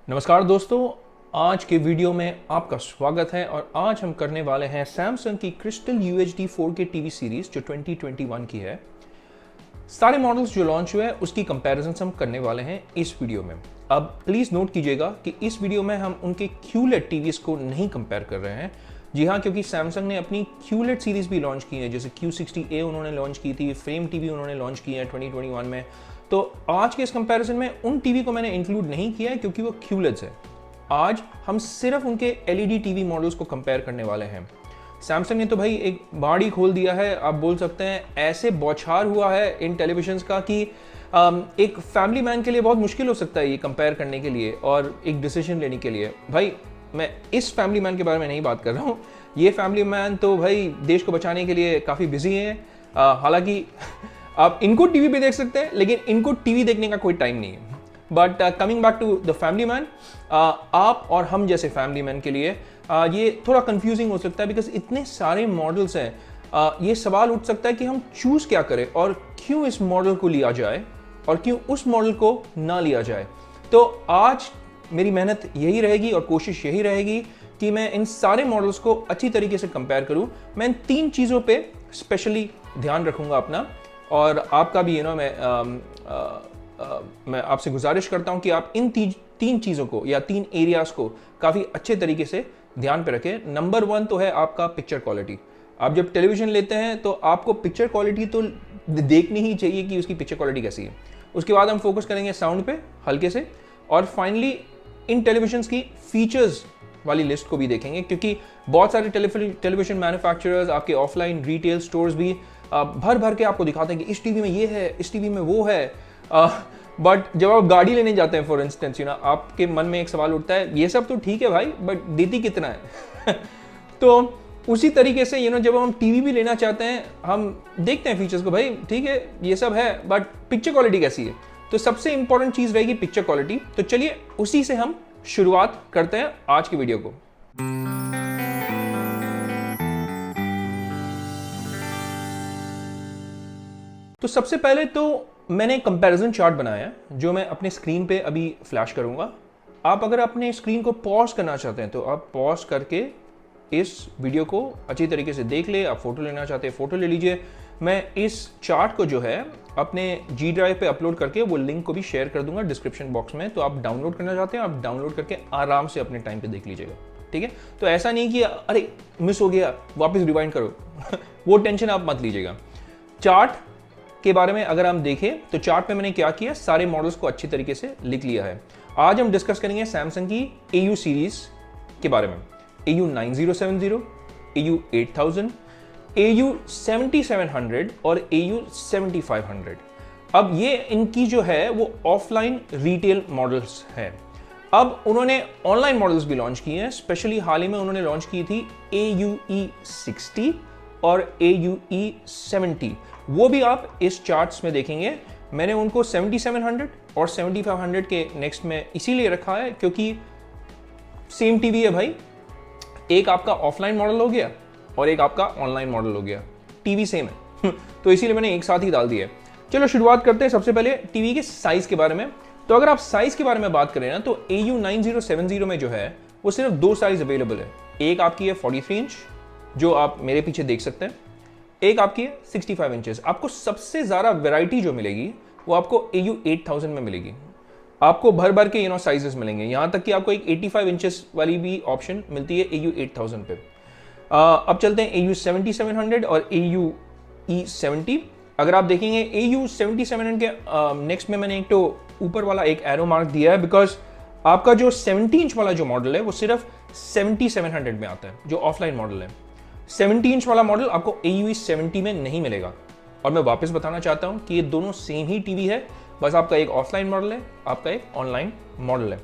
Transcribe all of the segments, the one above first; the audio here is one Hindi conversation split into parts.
नमस्कार दोस्तों, आज के वीडियो में आपका स्वागत है। और आज हम करने वाले हैं सैमसंग की crystal UHD 4K TV series जो 2021 की है। सारे मॉडल्स जो लॉन्च हुए हैं उसकी कंपैरिजन हम करने वाले हैं इस वीडियो में। अब प्लीज नोट कीजिएगा कि इस वीडियो में हम उनके QLED टीवीज को नहीं कंपेयर कर रहे हैं। जी हाँ, क्योंकि सैमसंग ने अपनी QLED सीरीज भी लॉन्च की है, जैसे Q60A उन्होंने लॉन्च की थी, फ्रेम टीवी उन्होंने लॉन्च की है 2021 में। तो आज के इस कंपैरिजन में उन टीवी को मैंने इंक्लूड नहीं किया है क्योंकि वो QLEDs है। आज हम सिर्फ उनके LED टीवी मॉडल्स को कंपेयर करने वाले हैं। सैमसंग ने तो भाई एक बाड़ ही खोल दिया है, आप बोल सकते हैं। ऐसे बौछार हुआ है इन टेलीविजन्स का कि एक फैमिली मैन के लिए बहुत मुश्किल हो सकता है ये कंपेयर करने के लिए और एक डिसीजन लेने के लिए। भाई मैं इस फैमिली मैन के बारे में नहीं बात कर रहा हूँ। ये फैमिली मैन तो भाई देश को बचाने के लिए काफ़ी बिजी हैं। हालांकि आप इनको टीवी पे देख सकते हैं, लेकिन इनको टीवी देखने का कोई टाइम नहीं है। But coming back to the family man, आप और हम जैसे फैमिली मैन के लिए ये थोड़ा कंफ्यूजिंग हो सकता है, बिकॉज इतने सारे मॉडल्स हैं। ये सवाल उठ सकता है कि हम चूज क्या करें और क्यों इस मॉडल को लिया जाए और क्यों उस मॉडल को ना लिया जाए। तो आज मेरी मेहनत यही रहेगी और कोशिश यही रहेगी कि मैं इन सारे मॉडल्स को अच्छी तरीके से कंपेयर करूं। मैं इन तीन चीज़ों पे स्पेशली ध्यान रखूंगा अपना, और आपका भी मैं आपसे गुजारिश करता हूं कि आप इन तीन चीज़ों को या तीन एरियाज को काफ़ी अच्छे तरीके से ध्यान पे रखें। नंबर 1 तो है आपका पिक्चर क्वालिटी। आप जब टेलीविजन लेते हैं तो आपको पिक्चर क्वालिटी तो देखनी ही चाहिए कि उसकी पिक्चर क्वालिटी कैसी है। उसके बाद हम फोकस करेंगे साउंड पे हल्के से, और फाइनली इन टेलीविजन्स की फीचर्स वाली लिस्ट को भी देखेंगे, क्योंकि बहुत सारे टेलीविजन मैन्युफैक्चरर्स, आपके ऑफलाइन रिटेल स्टोर्स भी भर भर के आपको दिखाते हैं कि इस टीवी में ये है, इस टीवी में वो है। बट जब आप गाड़ी लेने जाते हैं फॉर इंस्टेंस, आपके मन में एक सवाल उठता है, ये सब तो ठीक है भाई, बट देती कितना है। तो उसी तरीके से जब हम टीवी भी लेना चाहते हैं, हम देखते हैं फीचर्स को, भाई ठीक है ये सब है, बट पिक्चर क्वालिटी कैसी है। तो सबसे इंपॉर्टेंट चीज रहेगी पिक्चर क्वालिटी। तो चलिए उसी से हम शुरुआत करते हैं आज की वीडियो को। तो सबसे पहले तो मैंने कंपैरिजन चार्ट बनाया है जो मैं अपने स्क्रीन पे अभी फ्लैश करूंगा। आप अगर अपने स्क्रीन को पॉज करना चाहते हैं तो आप पॉज करके इस वीडियो को अच्छी तरीके से देख ले। आप फोटो लेना चाहते हैं फोटो ले लीजिए। मैं इस चार्ट को जो है अपने G ड्राइव पे अपलोड करके वो लिंक को भी शेयर कर दूंगा डिस्क्रिप्शन बॉक्स में। तो आप डाउनलोड करना चाहते हैं, आप डाउनलोड करके आराम से अपने टाइम पे देख लीजिएगा, ठीक है। तो ऐसा नहीं कि अरे मिस हो गया वापस रिवाइंड करो वो टेंशन आप मत लीजिएगा। चार्ट के बारे में अगर हम देखें तो चार्ट पे मैंने क्या किया, सारे मॉडल्स को अच्छी तरीके से लिख लिया है। आज हम डिस्कस करेंगे सैमसंग की AU सीरीज के बारे में। AU 9070, AU 8000, AU 7700 और AU 7500। अब ये इनकी जो है वो ऑफलाइन रिटेल मॉडल्स हैं। अब उन्होंने ऑनलाइन मॉडल्स भी लॉन्च किए हैं। स्पेशली हाल ही में उन्होंने लॉन्च की थी AUE 60 और AUE 70। वो भी आप इस चार्ट्स में देखेंगे। मैंने उनको 7700 और 7500 के नेक्स्ट में इसीलिए रखा है क्योंकि सेम टीवी है भाई। एक आपका ऑफलाइन मॉडल हो गया और एक आपका ऑनलाइन मॉडल हो गया, टीवी सेम है तो इसीलिए मैंने एक साथ ही डाल दिया। चलो शुरुआत करते हैं सबसे पहले टीवी के साइज के बारे में। तो अगर आप साइज के बारे में बात करें ना, तो AU 9070 में जो है वो सिर्फ 2 साइज अवेलेबल है। एक आपकी है 43 इंच जो आप मेरे पीछे देख सकते हैं, एक आपकी है 65 इंचेस। आपको सबसे ज्यादा वैरायटी जो मिलेगी वो आपको AU 8000 में मिलेगी। आपको भर भर के साइजेस मिलेंगे, यहां तक कि आपको एक 85 इंचेस वाली भी ऑप्शन मिलती है AU 8000 पे। अब चलते हैं AU 7700 और AUE 70। अगर आप देखेंगे AU 7700 के नेक्स्ट में मैंने एक तो ऊपर वाला एक एरो मार्क दिया है, बिकॉज आपका जो 70 इंच वाला जो मॉडल है वो सिर्फ 7700 में आता है, जो ऑफलाइन मॉडल है। 70 इंच वाला मॉडल आपको AUE 70 में नहीं मिलेगा। और मैं वापस बताना चाहता हूं कि ये दोनों सेम ही टीवी है, बस आपका एक ऑफलाइन मॉडल है, आपका एक ऑनलाइन मॉडल है।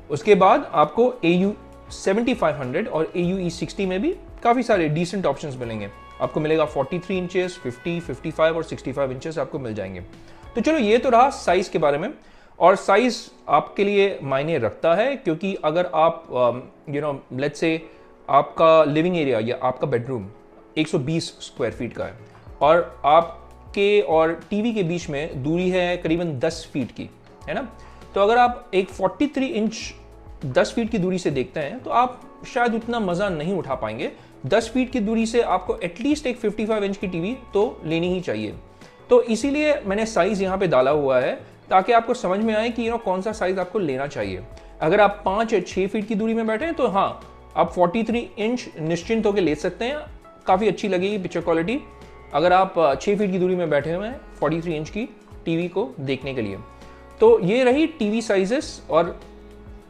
उसके बाद आपको AU 7500 और AUE 60 में भी काफ़ी सारे डिसेंट ऑप्शंस मिलेंगे। आपको मिलेगा 43 इंचेस, 50, 55 और 65 इंचेस आपको मिल जाएंगे। तो चलो ये तो रहा साइज के बारे में। और साइज आपके लिए मायने रखता है क्योंकि अगर आप लेट्स से आपका लिविंग एरिया या आपका बेडरूम 120 स्क्वायर फीट का है और आपके और टीवी के बीच में दूरी है करीबन 10 फीट की, है ना। तो अगर आप एक 43 इंच 10 फीट की दूरी से देखते हैं तो आप शायद उतना मज़ा नहीं उठा पाएंगे। 10 फीट की दूरी से आपको एटलीस्ट एक 55 इंच की टीवी तो लेनी ही चाहिए। तो इसीलिए मैंने साइज़ यहाँ पे डाला हुआ है ताकि आपको समझ में आए कि कौन सा साइज़ आपको लेना चाहिए। अगर आप 5 या 6 फीट की दूरी में बैठे हैं तो हाँ, आप 43 इंच निश्चिंत होकर ले सकते हैं, काफ़ी अच्छी लगेगी पिक्चर क्वालिटी। अगर आप 6 फीट की दूरी में बैठे हुए हैं 43 इंच की टीवी को देखने के लिए। तो ये रही टीवी साइजेस, और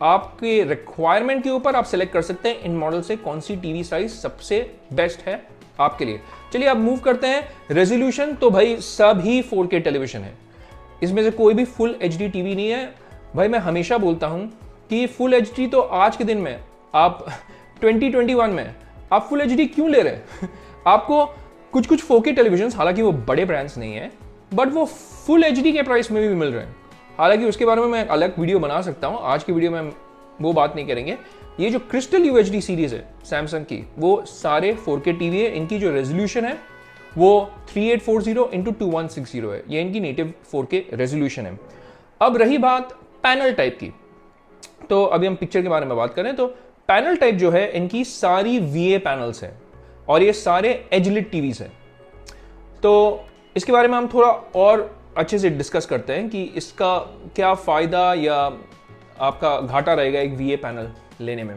आपके रिक्वायरमेंट के ऊपर आप सेलेक्ट कर सकते हैं इन मॉडल से कौन सी टीवी साइज सबसे बेस्ट है आपके लिए। चलिए अब मूव करते हैं रेजोल्यूशन। तो भाई सभी 4K टेलीविजन है, इसमें से कोई भी फुल HD टीवी नहीं है। भाई मैं हमेशा बोलता हूं कि फुल HD तो आज के दिन में आप 2021 में आप फुल HD क्यों ले रहे हैं? आपको कुछ 4K टेलीविजन, हालांकि वो बड़े ब्रांड्स नहीं है, बट वो फुल HD के प्राइस में भी मिल रहे हैं। हालांकि उसके बारे में मैं अलग वीडियो बना सकता हूं, आज की वीडियो में वो बात नहीं करेंगे। ये जो क्रिस्टल UHD सीरीज है सैमसंग की, वो सारे 4K टीवी है। इनकी जो रेजोल्यूशन है वो 3840x2160 है, ये इनकी नेटिव 4K रेजोल्यूशन है। अब रही बात पैनल टाइप की, तो अभी हम पिक्चर के बारे में बात करें तो पैनल टाइप जो है इनकी सारी VA पैनल्स है और ये सारे एजलिट टीवीज है। तो इसके बारे में हम थोड़ा और अच्छे से डिस्कस करते हैं कि इसका क्या फ़ायदा या आपका घाटा रहेगा एक VA पैनल लेने में,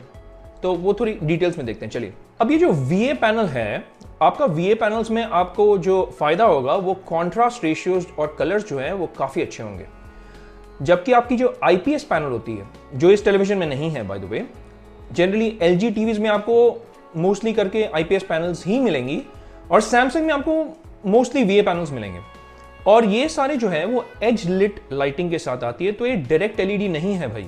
तो वो थोड़ी डिटेल्स में देखते हैं। चलिए, अब ये जो VA पैनल है, आपका VA पैनल्स में आपको जो फ़ायदा होगा वो कॉन्ट्रास्ट रेशियोज और कलर्स जो हैं वो काफ़ी अच्छे होंगे। जबकि आपकी जो IPS पैनल होती है, जो इस टेलीविजन में नहीं है by the way, generally LG TVs में आपको मोस्टली करके IPS पैनल्स ही मिलेंगी और सैमसंग में आपको मोस्टली VA पैनल्स मिलेंगे। और ये सारे जो है वो एज लिट लाइटिंग के साथ आती है, तो ये डायरेक्ट LED नहीं है भाई,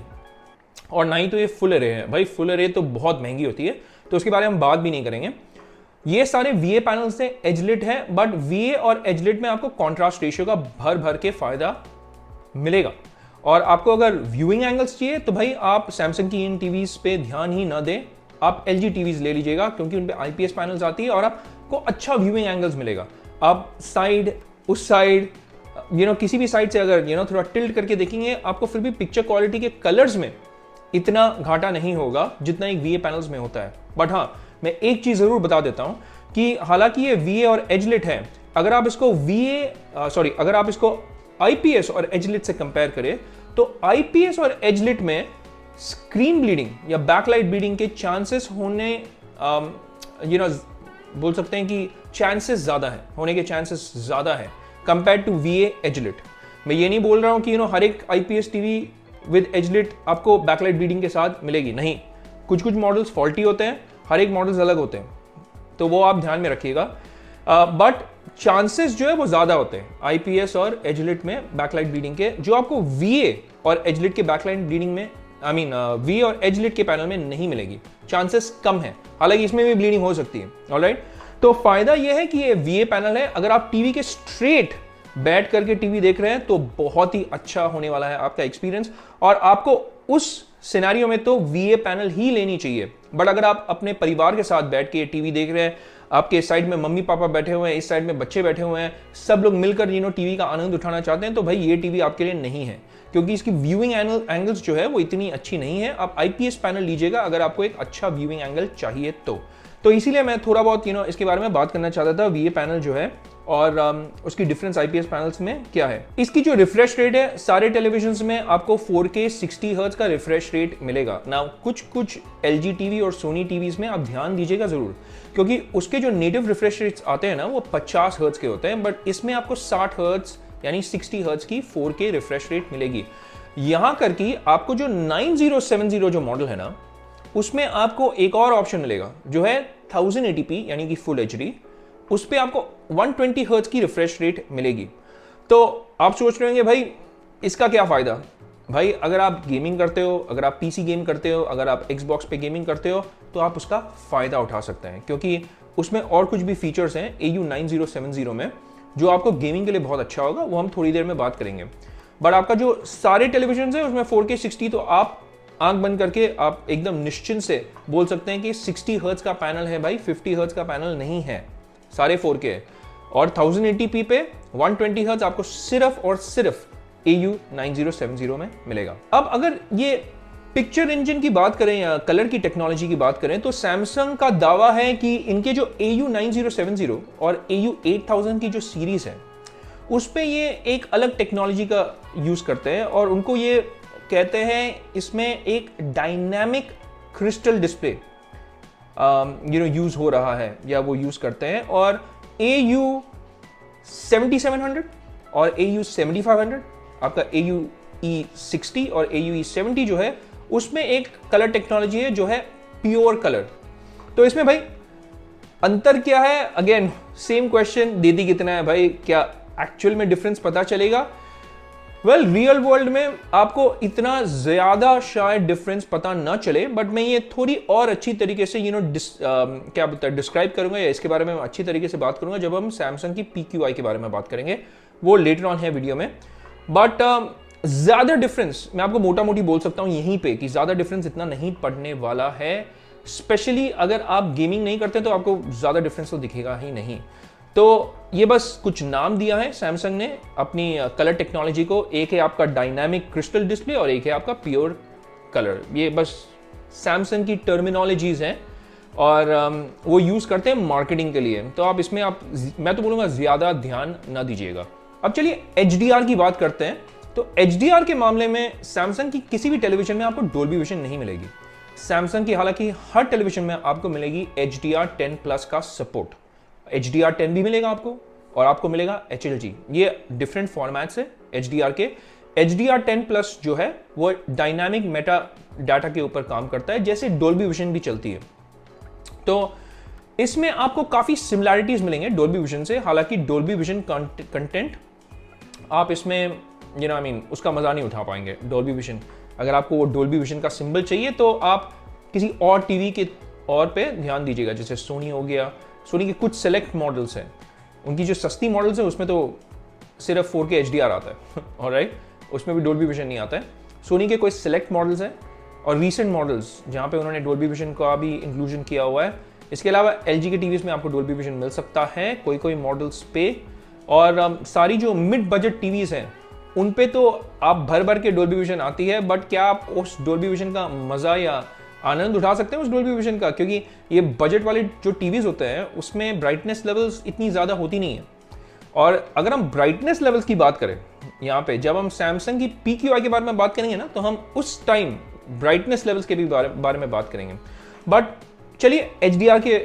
और ना ही तो ये फुल एरे है। भाई फुल एरे तो बहुत महंगी होती है, तो उसके बारे में हम बात भी नहीं करेंगे। ये सारे VA पैनल से एजलिट है, बट VA और एजलिट में आपको कॉन्ट्रास्ट रेशियो का भर भर के फायदा मिलेगा। और आपको अगर व्यूइंग एंगल्स चाहिए तो भाई आप सैमसंग की इन टीवीज पे ध्यान ही ना दें, आप LG टीवीज ले लीजिएगा, क्योंकि उन पे IPS पैनल्स आती है और आपको अच्छा व्यूइंग एंगल्स मिलेगा। आप साइड, उस साइड, किसी भी साइड से अगर थोड़ा टिल्ट करके देखेंगे, आपको फिर भी पिक्चर क्वालिटी के कलर्स में इतना घाटा नहीं होगा जितना एक VA पैनल्स में होता है। बट हाँ, मैं एक चीज जरूर बता देता हूं कि हालांकि ये VA और एजलिट है, अगर आप इसको IPS और एजलिट से कंपेयर करें तो IPS और एजलिट में स्क्रीन ब्लीडिंग या बैकलाइट ब्लीडिंग के चांसेस होने बोल सकते हैं कि चांसेस ज्यादा है, होने के चांसेस ज्यादा है कंपेयर टू VA एजलिट। मैं ये नहीं बोल रहा हूं कि हर एक IPS टीवी विद एजलिट आपको बैकलाइट ब्लीडिंग के साथ मिलेगी, नहीं। कुछ मॉडल्स फॉल्टी होते हैं, हर एक मॉडल्स अलग होते हैं, तो वो आप ध्यान में रखिएगा। बट चांसेस जो है वो ज्यादा होते हैं IPS और एजलिट में बैकलाइट ब्लीडिंग के, जो आपको VA और एजलिट के बैकलाइट ब्लीडिंग में VA और एजलिट के पैनल में नहीं मिलेगी। चांसेस कम है, हालांकि इसमें भी ब्लीडिंग हो सकती है। ऑलराइट, तो फायदा यह है कि ये VA पैनल है। अगर आप टीवी के स्ट्रेट बैठ करके टीवी देख रहे हैं तो बहुत ही अच्छा होने वाला है आपका एक्सपीरियंस, और आपको उस सिनेरियो में तो VA पैनल ही लेनी चाहिए। बट अगर आप अपने परिवार के साथ बैठ के टीवी देख रहे हैं, आपके साइड में मम्मी पापा बैठे हुए हैं, इस साइड में बच्चे बैठे हुए हैं, सब लोग मिलकर टीवी का आनंद उठाना चाहते हैं, तो भाई ये टीवी आपके लिए नहीं है, क्योंकि इसकी व्यूइंग एंगल्स जो है वो इतनी अच्छी नहीं है। आप IPS पैनल लीजिएगा अगर आपको एक अच्छा व्यूइंग एंगल चाहिए तो इसीलिए मैं थोड़ा बहुत इसके बारे में बात करना चाहता था, VA पैनल जो है और उसकी डिफरेंस IPS पैनल्स में क्या है। इसकी जो रिफ्रेश रेट है, सारे टेलीविजन्स में आपको 4K 60 हर्ट्ज का रिफ्रेश रेट मिलेगा ना। कुछ LG टीवी और सोनी टीवीज में आप ध्यान दीजिएगा जरूर, क्योंकि उसके जो नेटिव रिफ्रेश रेट्स आते हैं ना वो 50 हर्ट्ज के होते हैं, बट इसमें आपको 60 हर्ट्ज यानी 60 हर्ट्ज की 4K रिफ्रेश रेट मिलेगी। यहां करके आपको जो 9070 जो मॉडल है ना, उसमें आपको एक और ऑप्शन मिलेगा जो है 1080p यानी कि फुल HD। उस पे आपको 120 हर्ट्ज की रिफ्रेश रेट मिलेगी। तो आप सोच रहे होंगे भाई इसका क्या फायदा। भाई अगर आप गेमिंग करते हो, अगर आप PC गेम करते हो, अगर आप Xbox पे गेमिंग करते हो, तो आप उसका फायदा उठा सकते हैं, क्योंकि उसमें और कुछ भी फीचर्स हैं AU 9070 में जो आपको गेमिंग के लिए बहुत अच्छा होगा, वो हम थोड़ी देर में बात करेंगे। बट आपका जो सारे टेलीविजन है उसमें 4K 60, तो आप आंख बंद करके आप एकदम निश्चिंत से बोल सकते हैं कि 60 हर्ट्ज का पैनल है भाई, 50 हर्ट्ज का पैनल नहीं है, सारे 4K है। और 1080p पे 120 हर्ट्ज आपको सिर्फ और सिर्फ AU 9070 में मिलेगा। अब अगर ये पिक्चर इंजन की बात करें या कलर की टेक्नोलॉजी की बात करें तो सैमसंग का दावा है कि इनके जो AU9070 और AU8000 की जो सीरीज है उस पे ये एक अलग टेक्नोलॉजी का यूज करते हैं और उनको ये कहते हैं इसमें एक डायनामिक क्रिस्टल डिस्प्ले यूज हो रहा है या वो यूज करते हैं। और AU7700 और AU7500, आपका AUE60 और AUE70 जो है उसमें एक कलर टेक्नोलॉजी है जो है प्योर कलर। तो इसमें भाई अंतर क्या है? अगेन सेम क्वेश्चन, दीदी कितना है भाई, क्या एक्चुअल में डिफरेंस पता चलेगा? वेल रियल वर्ल्ड में आपको इतना ज्यादा शायद डिफरेंस पता ना चले, बट मैं ये थोड़ी और अच्छी तरीके से क्या बोलता है डिस्क्राइब करूंगा या इसके बारे में अच्छी तरीके से बात करूंगा जब हम सैमसंग की PQI के बारे में बात करेंगे, वो लेटर ऑन है वीडियो में। बट ज्यादा डिफरेंस मैं आपको मोटा मोटी बोल सकता हूं यहीं पे कि ज्यादा डिफरेंस इतना नहीं पड़ने वाला है। स्पेशली अगर आप गेमिंग नहीं करते तो आपको ज्यादा डिफरेंस तो दिखेगा ही नहीं। तो ये बस कुछ नाम दिया है सैमसंग ने अपनी कलर टेक्नोलॉजी को, एक है आपका डायनामिक क्रिस्टल डिस्प्ले और एक है आपका प्योर कलर। ये बस सैमसंग की टर्मिनोलॉजीज हैं और वो यूज करते हैं मार्केटिंग के लिए। तो आप इसमें मैं तो बोलूंगा ज्यादा ध्यान ना दीजिएगा। अब चलिए HDR की बात करते हैं। तो HDR के मामले में सैमसंग की किसी भी टेलीविजन में आपको डोल्बी विजन नहीं मिलेगी। सैमसंग की हालांकि हर टेलीविजन में आपको मिलेगी HDR10+ का सपोर्ट। HDR10 भी मिलेगा आपको और आपको मिलेगा HLG। ये डिफरेंट फॉर्मेट्स है HDR के। HDR10+ जो है वो डायनामिक मेटा डाटा के ऊपर काम करता है, जैसे डोल्बी विजन भी चलती है। तो इसमें आपको काफी सिमिलैरिटीज मिलेंगे डोल्बी विजन से। हालांकि डोल्बी विजन कंटेंट आप इसमें उसका मजा नहीं उठा पाएंगे। डोल्बी विजन, अगर आपको वो डोल्बी विजन का सिंबल चाहिए तो आप किसी और टीवी के और पे ध्यान दीजिएगा, जैसे सोनी हो गया। सोनी के कुछ सेलेक्ट मॉडल्स हैं, उनकी जो सस्ती मॉडल्स हैं उसमें तो सिर्फ 4K HDR आता है ऑलराइट, उसमें भी डोल्बी विजन नहीं आता है। सोनी के कोई सेलेक्ट मॉडल्स हैं और रीसेंट मॉडल्स जहाँ पे उन्होंने डोल्बी विजन का भी इंक्लूजन किया हुआ है। इसके अलावा LG के टीवीज में आपको डोल्बी विजन मिल सकता है कोई मॉडल्स पे। और सारी जो मिड बजट टीवीज हैं उन पे तो आप भर भर के डोल्बी विजन आती है, बट क्या आप उस डोल्बी विजन का मजा या आनंद उठा सकते हैं उस डोल्बी विजन का? क्योंकि ये बजट वाले जो टीवीज होते हैं उसमें ब्राइटनेस लेवल्स इतनी ज्यादा होती नहीं है। और अगर हम ब्राइटनेस लेवल्स की बात करें यहाँ पे, जब हम सैमसंग की PQI के बारे में बात करेंगे ना, तो हम उस टाइम ब्राइटनेस लेवल्स के भी बारे में बात करेंगे। बट चलिए HDR के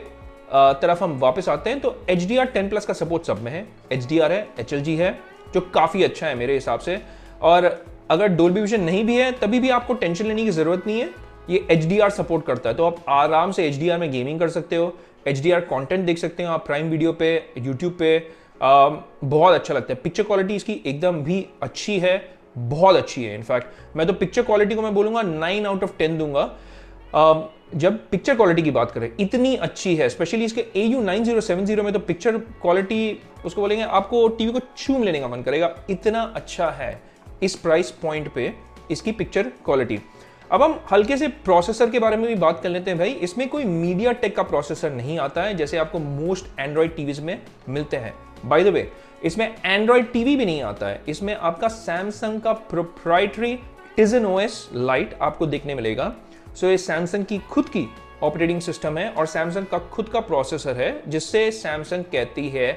तरफ हम वापस आते हैं। तो HDR10+ का सपोर्ट सब में है। HDR है, HLG है, जो काफी अच्छा है मेरे हिसाब से। और अगर डोल्बी विजन नहीं भी है तभी भी आपको टेंशन लेने की जरूरत नहीं है, ये HDR सपोर्ट करता है। तो आप आराम से HDR में गेमिंग कर सकते हो, HDR कंटेंट देख सकते हो आप प्राइम वीडियो पे, यूट्यूब पे। बहुत अच्छा लगता है। पिक्चर क्वालिटी इसकी एकदम भी अच्छी है, बहुत अच्छी है। इनफैक्ट मैं तो पिक्चर क्वालिटी को मैं बोलूंगा 9 आउट ऑफ 10 दूंगा। जब पिक्चर क्वालिटी की बात करें इतनी अच्छी है, स्पेशली इसके AU9070 में तो पिक्चर क्वालिटी उसको बोलेंगे आपको टीवी को चूम लेने का मन करेगा, इतना अच्छा है इस प्राइस पॉइंट पे इसकी पिक्चर क्वालिटी। अब हम हल्के से प्रोसेसर के बारे में भी बात कर लेते हैं भाई। इसमें कोई MediaTek का प्रोसेसर नहीं आता है जैसे आपको मोस्ट एंड्रॉइड टीवीज में मिलते हैं। बाय द वे इसमें एंड्रॉइड टीवी भी नहीं आता है, इसमें आपका सैमसंग का प्रोप्राइटरी Tizen OS Lite आपको देखने मिलेगा। सो ये सैमसंग की खुद की ऑपरेटिंग सिस्टम है और सैमसंग का खुद का प्रोसेसर है, जिससे सैमसंग कहती है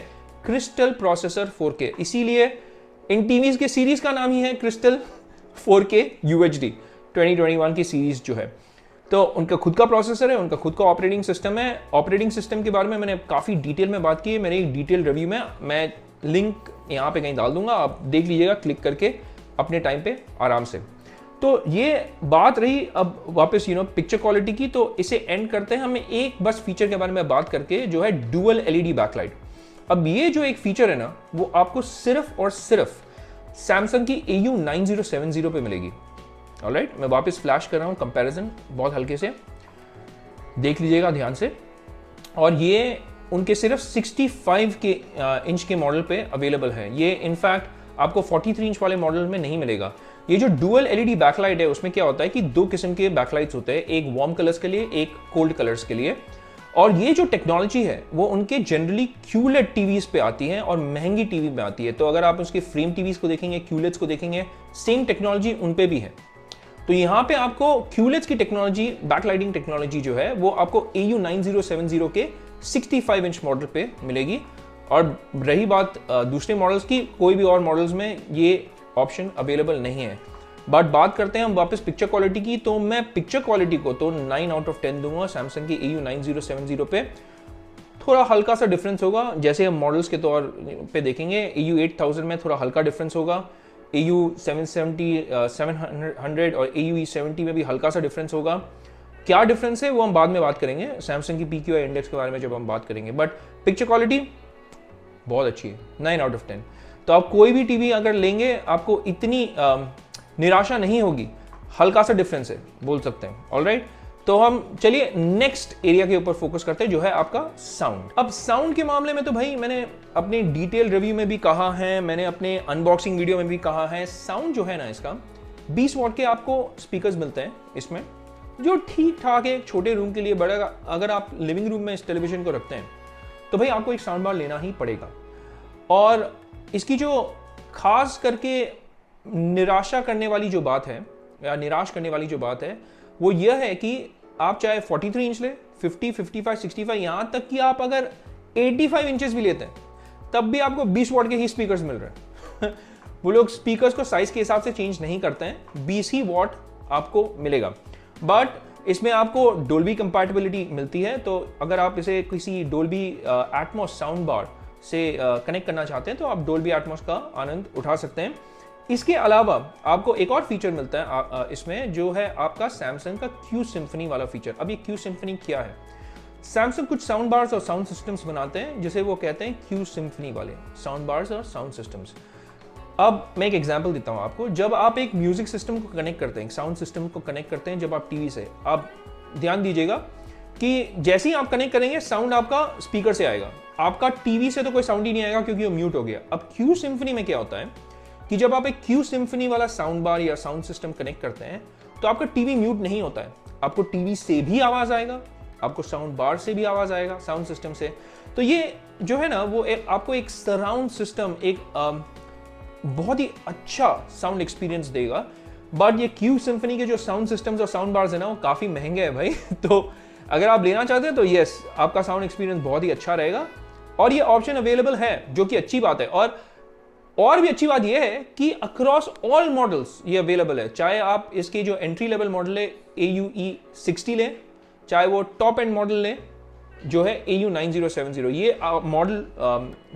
क्रिस्टल प्रोसेसर 4K। इसीलिए इन टीवीज के सीरीज का नाम ही है क्रिस्टल 4K UHD 2021 की सीरीज जो है। तो उनका खुद का प्रोसेसर है, उनका खुद का ऑपरेटिंग सिस्टम है। ऑपरेटिंग सिस्टम के बारे में मैंने काफी डिटेल में बात की है मेरे एक डिटेल रिव्यू में, मैं लिंक यहाँ पे कहीं डाल दूंगा, आप देख लीजिएगा क्लिक करके अपने टाइम पे आराम से। तो ये बात रही अब वापस पिक्चर क्वालिटी की। तो इसे एंड करते हैं हमें एक बस फीचर के बारे में बात करके, जो है डुअल LED बैकलाइट। अब ये जो एक फीचर है ना, वो आपको सिर्फ और सिर्फ सैमसंग की AU9070 पे मिलेगी। ऑलराइट, मैं वापस फ्लैश कर रहा हूं, कंपैरिजन बहुत हल्के से देख लीजिएगा ध्यान से। और ये उनके सिर्फ 65 इंच के मॉडल पे अवेलेबल है। ये इनफैक्ट आपको 43 इंच वाले मॉडल में नहीं मिलेगा। ये जो डुअल LED बैकलाइट है उसमें क्या होता है कि दो किस्म के बैकलाइट्स होते हैं, एक वार्म कलर्स के लिए, एक कोल्ड कलर्स के लिए। और ये जो टेक्नोलॉजी है वो उनके जनरली QLED टीवीज पे आती है और महंगी टीवी में आती है। तो अगर आप उसके फ्रेम टीवीज को देखेंगे, QLEDs को देखेंगे, सेम टेक्नोलॉजी उन पे भी है। तो यहाँ पे आपको QLEDs की टेक्नोलॉजी, बैकलाइटिंग टेक्नोलॉजी जो है वो आपको AU9070 के 65 इंच मॉडल पे मिलेगी। और रही बात दूसरे मॉडल्स की, कोई भी और मॉडल्स में ये ऑप्शन अवेलेबल नहीं है। बट बात करते हैं हम वापस पिक्चर क्वालिटी की, तो मैं पिक्चर क्वालिटी को तो 9 आउट ऑफ 10 दूंगा सैमसंग की AU9070 पे। थोड़ा हल्का सा डिफरेंस होगा, जैसे हम मॉडल्स के तौर पे देखेंगे AU8000 में थोड़ा हल्का डिफरेंस होगा, AU770 700 और AU70 में भी हल्का सा डिफरेंस होगा। क्या डिफरेंस है वो हम बाद में बात करेंगे, सैमसंग की PQI इंडेक्स के बारे में जब हम बात करेंगे। बट पिक्चर क्वालिटी बहुत अच्छी है, 9 आउट ऑफ 10। तो आप कोई भी टीवी अगर लेंगे आपको इतनी निराशा नहीं होगी, हल्का सा डिफरेंस है बोल सकते हैं। ऑलराइट, तो हम चलिए नेक्स्ट एरिया के ऊपर फोकस करते हैं जो है आपका साउंड। अब साउंड के मामले में तो भाई मैंने अपने डिटेल रिव्यू में भी कहा है, मैंने अपने अनबॉक्सिंग वीडियो में भी कहा है, साउंड जो है ना इसका 20 वॉट के आपको स्पीकर्स मिलते हैं इसमें, जो ठीक ठाक है छोटे रूम के लिए। बड़ा अगर आप लिविंग रूम में इस टेलीविजन को रखते हैं तो भाई आपको एक साउंड बार लेना ही पड़ेगा। और इसकी जो खास करके निराशा करने वाली जो बात है या निराश करने वाली जो बात है वो यह है कि आप चाहे 43 इंच ले, 50, 55, 65, यहां तक कि आप अगर 85 इंचेस भी लेते हैं तब भी आपको 20 वॉट के ही स्पीकर्स मिल रहे हैं। वो लोग स्पीकर्स को साइज के हिसाब से चेंज नहीं करते हैं, 20 ही वॉट आपको मिलेगा। बट इसमें आपको डोल्बी कंपैटिबिलिटी मिलती है, तो अगर आप इसे किसी डोल्बी एटमॉस साउंड बार से कनेक्ट करना चाहते हैं तो आप डोल्बी एटमॉस का आनंद उठा सकते हैं। इसके अलावा आपको एक और फीचर मिलता है इसमें, जो है आपका सैमसंग का Q सिम्फनी वाला फीचर। अब ये Q सिम्फनी क्या है? सैमसंग कुछ साउंड बार्स और साउंड सिस्टम्स बनाते हैं जिसे वो कहते हैं Q सिम्फनी वाले साउंड बार्स और साउंड सिस्टम्स। अब मैं एक एग्जांपल देता हूं आपको। जब आप एक म्यूजिक सिस्टम को कनेक्ट करते हैं, साउंड सिस्टम को कनेक्ट करते हैं जब आप टीवी से, आप ध्यान दीजिएगा कि जैसे ही आप कनेक्ट करेंगे साउंड आपका स्पीकर से आएगा, आपका टीवी से तो कोई साउंड ही नहीं आएगा क्योंकि वो म्यूट हो गया। अब Q सिम्फनी में क्या होता है कि जब आप एक Q सिम्फनी वाला साउंड बार या साउंड सिस्टम कनेक्ट करते हैं तो आपका टीवी म्यूट नहीं होता है, आपको टीवी से भी आवाज आएगा, आपको साउंड बार से भी आवाज आएगा, साउंड सिस्टम से। तो ये जो है ना वो आपको एक सराउंड सिस्टम, एक बहुत ही अच्छा साउंड एक्सपीरियंस देगा। बट ये Q सिम्फनी के जो साउंड सिस्टम्स और साउंड बार्स है ना वो काफी महंगे हैं भाई। तो अगर आप लेना चाहते हैं तो यस, आपका साउंड एक्सपीरियंस बहुत ही अच्छा रहेगा और ये ऑप्शन अवेलेबल है, जो कि अच्छी बात है। और भी अच्छी बात यह है कि अक्रॉस ऑल मॉडल्स ये अवेलेबल है, चाहे आप इसकी जो एंट्री लेवल मॉडल है AUE60 लें, चाहे वो टॉप एंड मॉडल लें जो है AU9070। ये मॉडल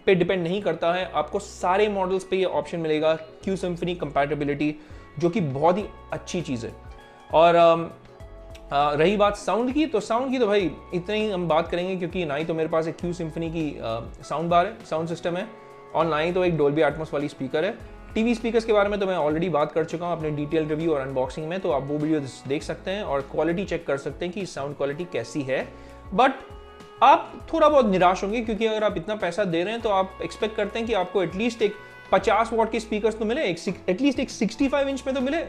पे डिपेंड नहीं करता है, आपको सारे मॉडल्स पे ये ऑप्शन मिलेगा Q सिम्फनी कंपैटिबिलिटी, जो कि बहुत ही अच्छी चीज़ है। और रही बात साउंड की, तो साउंड की तो भाई इतना ही हम बात करेंगे क्योंकि ना ही तो मेरे पास एक Q सिम्फनी की साउंड बार है, साउंड सिस्टम है, और ना ही तो एक डोल्बी एटमॉस वाली स्पीकर है। टीवी स्पीकर्स के बारे में तो मैं ऑलरेडी बात कर चुका हूं अपने डिटेल रिव्यू और अनबॉक्सिंग में, तो आप वो वीडियो देख सकते हैं और क्वालिटी चेक कर सकते हैं कि साउंड क्वालिटी कैसी है। बट आप थोड़ा बहुत निराश होंगे क्योंकि अगर आप इतना पैसा दे रहे हैं तो आप एक्सपेक्ट करते हैं कि आपको एटलीस्ट एक 50 वॉट के स्पीकर्स तो मिले, एटलीस्ट एक 65 इंच में तो मिले।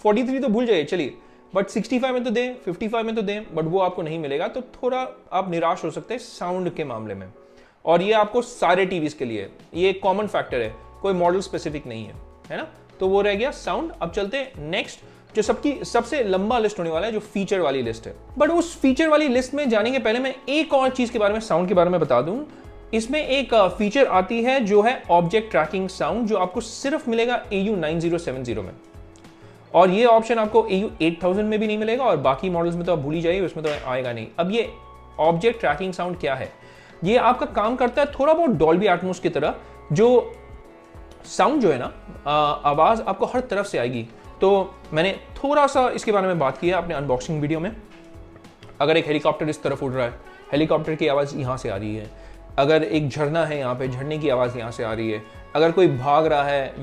43 तो भूल जाइए चलिए, बट 65 में तो दें, 55 में तो दें, बट वो आपको नहीं मिलेगा। तो थोड़ा आप निराश हो सकते हैं साउंड के मामले में, और ये आपको सारे टीवीज के लिए ये एक कॉमन फैक्टर है, कोई मॉडल स्पेसिफिक नहीं है ना। तो वो रह गया साउंड। अब चलते हैं नेक्स्ट, जो सबसे लंबा लिस्ट होने वाला है, जो फीचर वाली लिस्ट है। बट उस फीचर वाली लिस्ट में जाने के पहले मैं एक और चीज के बारे में, साउंड के बारे में बता दूं। इसमें एक फीचर आती है जो है ऑब्जेक्ट ट्रैकिंग साउंड, जो आपको सिर्फ मिलेगा AU9070 में, और ये ऑप्शन आपको AU8000 में भी नहीं मिलेगा, और बाकी मॉडल्स में तो आप भूल ही जाइए, उसमें तो आएगा नहीं। अब ये ऑब्जेक्ट ट्रैकिंग साउंड क्या है? ये आपका काम करता है थोड़ा बहुत डॉल्बी एटमॉस की तरह, जो साउंड जो है ना आवाज आपको हर तरफ से आएगी। तो मैंने थोड़ा सा इसके बारे में बात की है अपने अनबॉक्सिंग वीडियो में। अगर एक हेलीकॉप्टर इस तरफ उड़ रहा है, हेलीकॉप्टर की आवाज यहाँ से आ रही है। अगर एक झरना है यहाँ पे, झरने की आवाज यहाँ से आ रही है। अगर कोई भाग रहा है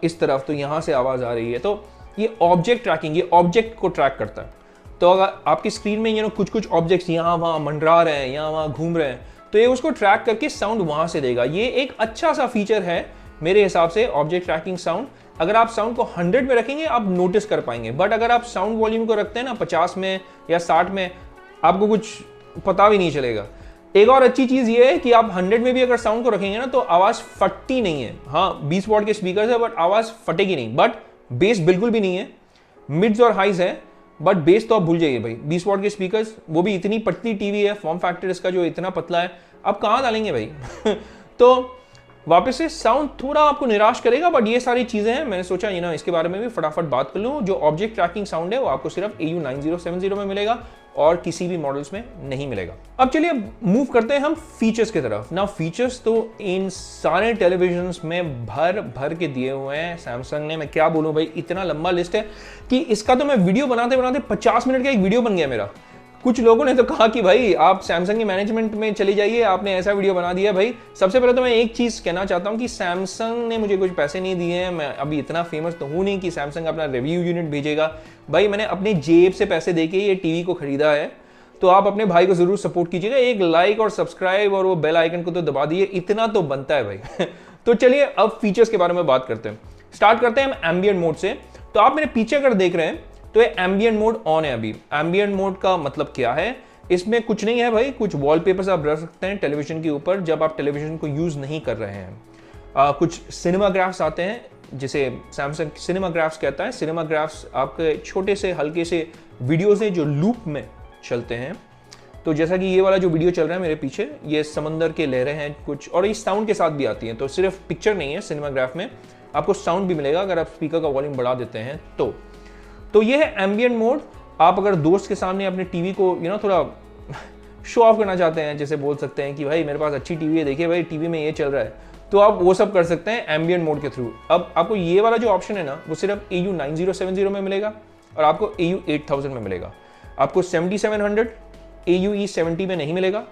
इस तरफ, तो यहाँ से आवाज आ रही है। तो ये ऑब्जेक्ट ट्रैकिंग, ये ऑब्जेक्ट को ट्रैक करता है। तो अगर आपकी स्क्रीन में कुछ ऑब्जेक्ट्स यहाँ वहाँ मंडरा रहे हैं, यहाँ वहाँ घूम रहे हैं, तो ये उसको ट्रैक करके साउंड वहां से देगा। ये एक अच्छा सा फीचर है मेरे हिसाब से, ऑब्जेक्ट ट्रैकिंग साउंड। अगर आप साउंड को 100 में रखेंगे आप नोटिस कर पाएंगे, बट अगर आप साउंड वॉल्यूम को रखते हैं ना 50 में या 60 में, आपको कुछ पता भी नहीं चलेगा। एक और अच्छी चीज ये है कि आप 100 में भी अगर साउंड को रखेंगे ना तो आवाज फटती नहीं है। हाँ, 20 वॉट के स्पीकर है बट आवाज फटेगी नहीं, बट बेस बिल्कुल भी नहीं है। मिड्स और हाइज है, बट बेस तो आप भूल जाइए भाई। 20 वॉट के स्पीकर्स, वो भी इतनी पतली टीवी है, फॉर्म फैक्टर इसका जो इतना पतला है, आप कहाँ डालेंगे भाई? तो वापस से साउंड थोड़ा आपको निराश करेगा, बट ये सारी चीजें हैं, मैंने सोचा इसके बारे में भी फटाफट बात कर लूं। जो ऑब्जेक्ट ट्रैकिंग साउंड है वो आपको सिर्फ AU 9070 में मिलेगा और किसी भी मॉडल्स में नहीं मिलेगा। अब चलिए मूव करते हैं हम फीचर्स की तरफ। ना फीचर्स तो इन सारे टेलीविजन्स में भर भर के दिए हुए हैं सैमसंग ने। मैं क्या बोलूं भाई, इतना लंबा लिस्ट है कि इसका तो मैं वीडियो बनाते बनाते 50 मिनट का एक वीडियो बन गया मेरा। कुछ लोगों ने तो कहा कि भाई आप सैमसंग की मैनेजमेंट में चली जाइए, आपने ऐसा वीडियो बना दिया। भाई सबसे पहले तो मैं एक चीज कहना चाहता हूं कि सैमसंग ने मुझे कुछ पैसे नहीं दिए हैं। मैं अभी इतना फेमस तो हूं नहीं कि सैमसंग अपना रिव्यू यूनिट भेजेगा। भाई मैंने अपने जेब से पैसे देके ये टीवी को खरीदा है, तो आप अपने भाई को जरूर सपोर्ट कीजिएगा। एक लाइक और सब्सक्राइब और वो बेल आइकन को तो दबा दिए, इतना तो बनता है भाई। तो चलिए अब फीचर्स के बारे में बात करते हैं। स्टार्ट करते हैं हम एम्बिएंट मोड से। तो आप मेरे पीछे अगर देख रहे हैं तो ये एम्बिएंट मोड ऑन है अभी। एम्बिएंट मोड का मतलब क्या है? इसमें कुछ नहीं है भाई, कुछ वॉलपेपर्स आप रख सकते हैं टेलीविजन के ऊपर जब आप टेलीविजन को यूज नहीं कर रहे हैं। कुछ सिनेमाग्राफ्स आते हैं जिसे सैमसंग सिनेमाग्राफ्स कहता है। सिनेमाग्राफ्स आपके छोटे से हल्के से वीडियोस हैं जो लूप में चलते हैं। तो जैसा कि ये वाला जो वीडियो चल रहा है मेरे पीछे, ये समंदर के लहरें हैं कुछ, और ये साउंड के साथ भी आती हैं। तो सिर्फ पिक्चर नहीं है, सिनेमाग्राफ में आपको साउंड भी मिलेगा अगर आप स्पीकर का वॉल्यूम बढ़ा देते हैं तो ये है एम्बिएंट मोड। आप अगर दोस्त के सामने अपने टीवी को थोड़ा शो ऑफ करना चाहते हैं, जैसे बोल सकते हैं कि भाई मेरे पास अच्छी टीवी है, देखिए भाई टीवी में ये चल रहा है, तो आप वो सब कर सकते हैं एम्बिएंट मोड के थ्रू। अब आपको ये वाला जो ऑप्शन है ना, वो सिर्फ AU 9070 में मिलेगा और आपको AU 8000 में मिलेगा। आपको 7700 AUE 70 में नहीं मिलेगा,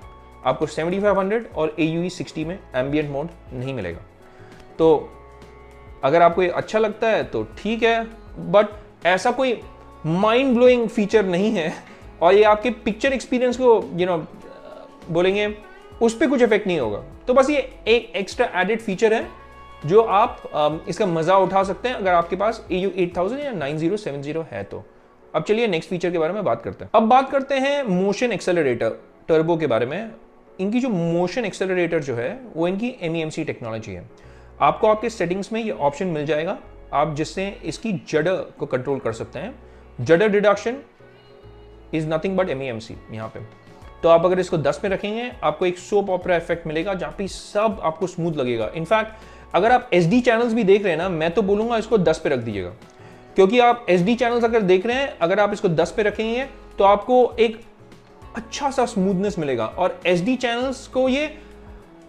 आपको 7500 और AUE 60 में एम्बिएंट मोड नहीं मिलेगा। तो अगर आपको ये अच्छा लगता है तो ठीक है, बट ऐसा कोई माइंड ब्लोइंग फीचर नहीं है और ये आपके पिक्चर एक्सपीरियंस को बोलेंगे उस पर कुछ इफेक्ट नहीं होगा। तो बस ये एक एक्स्ट्रा एडेड फीचर है जो आप इसका मजा उठा सकते हैं अगर आपके पास AU 8000 या 9070 है तो। अब चलिए नेक्स्ट फीचर के बारे में बात करते हैं। अब बात करते हैं मोशन एक्सेलरेटर टर्बो के बारे में। इनकी जो मोशन एक्सेलरेटर जो है वो इनकी MEMC टेक्नोलॉजी है। आपको आपके सेटिंग्स में ये ऑप्शन मिल जाएगा, आप जिससे इसकी जडर को कंट्रोल कर सकते हैं। जडर deduction is nothing but MEMC यहाँ पे। तो आप अगर इसको 10 पे रखेंगे आपको एक सोप ऑपरा इफेक्ट मिलेगा जहाँ पे सब आपको स्मूथ लगेगा। इनफैक्ट अगर आप SD चैनल्स भी देख रहे हैं ना, मैं तो बोलूंगा इसको 10 पे रख दीजिएगा, क्योंकि आप SD चैनल्स अगर देख रहे हैं, अगर आप इसको 10 पे रखेंगे तो आपको एक अच्छा सा स्मूथनेस मिलेगा। और SD चैनल्स को ये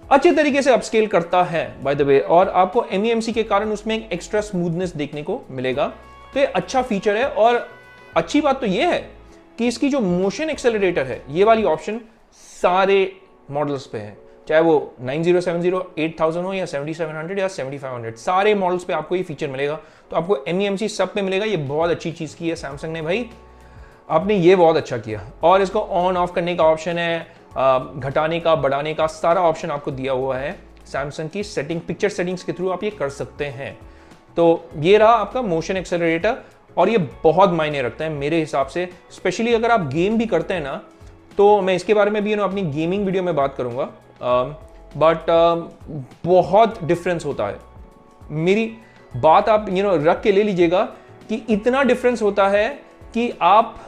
अच्छे तरीके से अपस्केल करता है बाय द वे, और आपको MEMC के कारण उसमें एक एक्स्ट्रा स्मूथनेस देखने को मिलेगा। तो ये अच्छा फीचर है। और अच्छी बात तो ये है कि इसकी जो मोशन एक्सेलरेटर है, ये वाली ऑप्शन सारे मॉडल्स पे है, चाहे वो 9070 8000 हो या 7700 या 7500, सारे मॉडल्स पे आपको ये फीचर मिलेगा। तो आपको MEMC सब पे मिलेगा। ये बहुत अच्छी चीज की है सैमसंग ने भाई, आपने ये बहुत अच्छा किया। और इसको ऑन ऑफ करने का ऑप्शन है, घटाने का बढ़ाने का सारा ऑप्शन आपको दिया हुआ है सैमसंग की सेटिंग, पिक्चर सेटिंग्स के थ्रू आप ये कर सकते हैं। तो ये रहा आपका मोशन एक्सेलरेटर और ये बहुत मायने रखता है मेरे हिसाब से, स्पेशली अगर आप गेम भी करते हैं ना। तो मैं इसके बारे में भी अपनी गेमिंग वीडियो में बात करूंगा, बट बहुत डिफरेंस होता है। मेरी बात आप रख के ले लीजिएगा कि इतना डिफरेंस होता है कि आप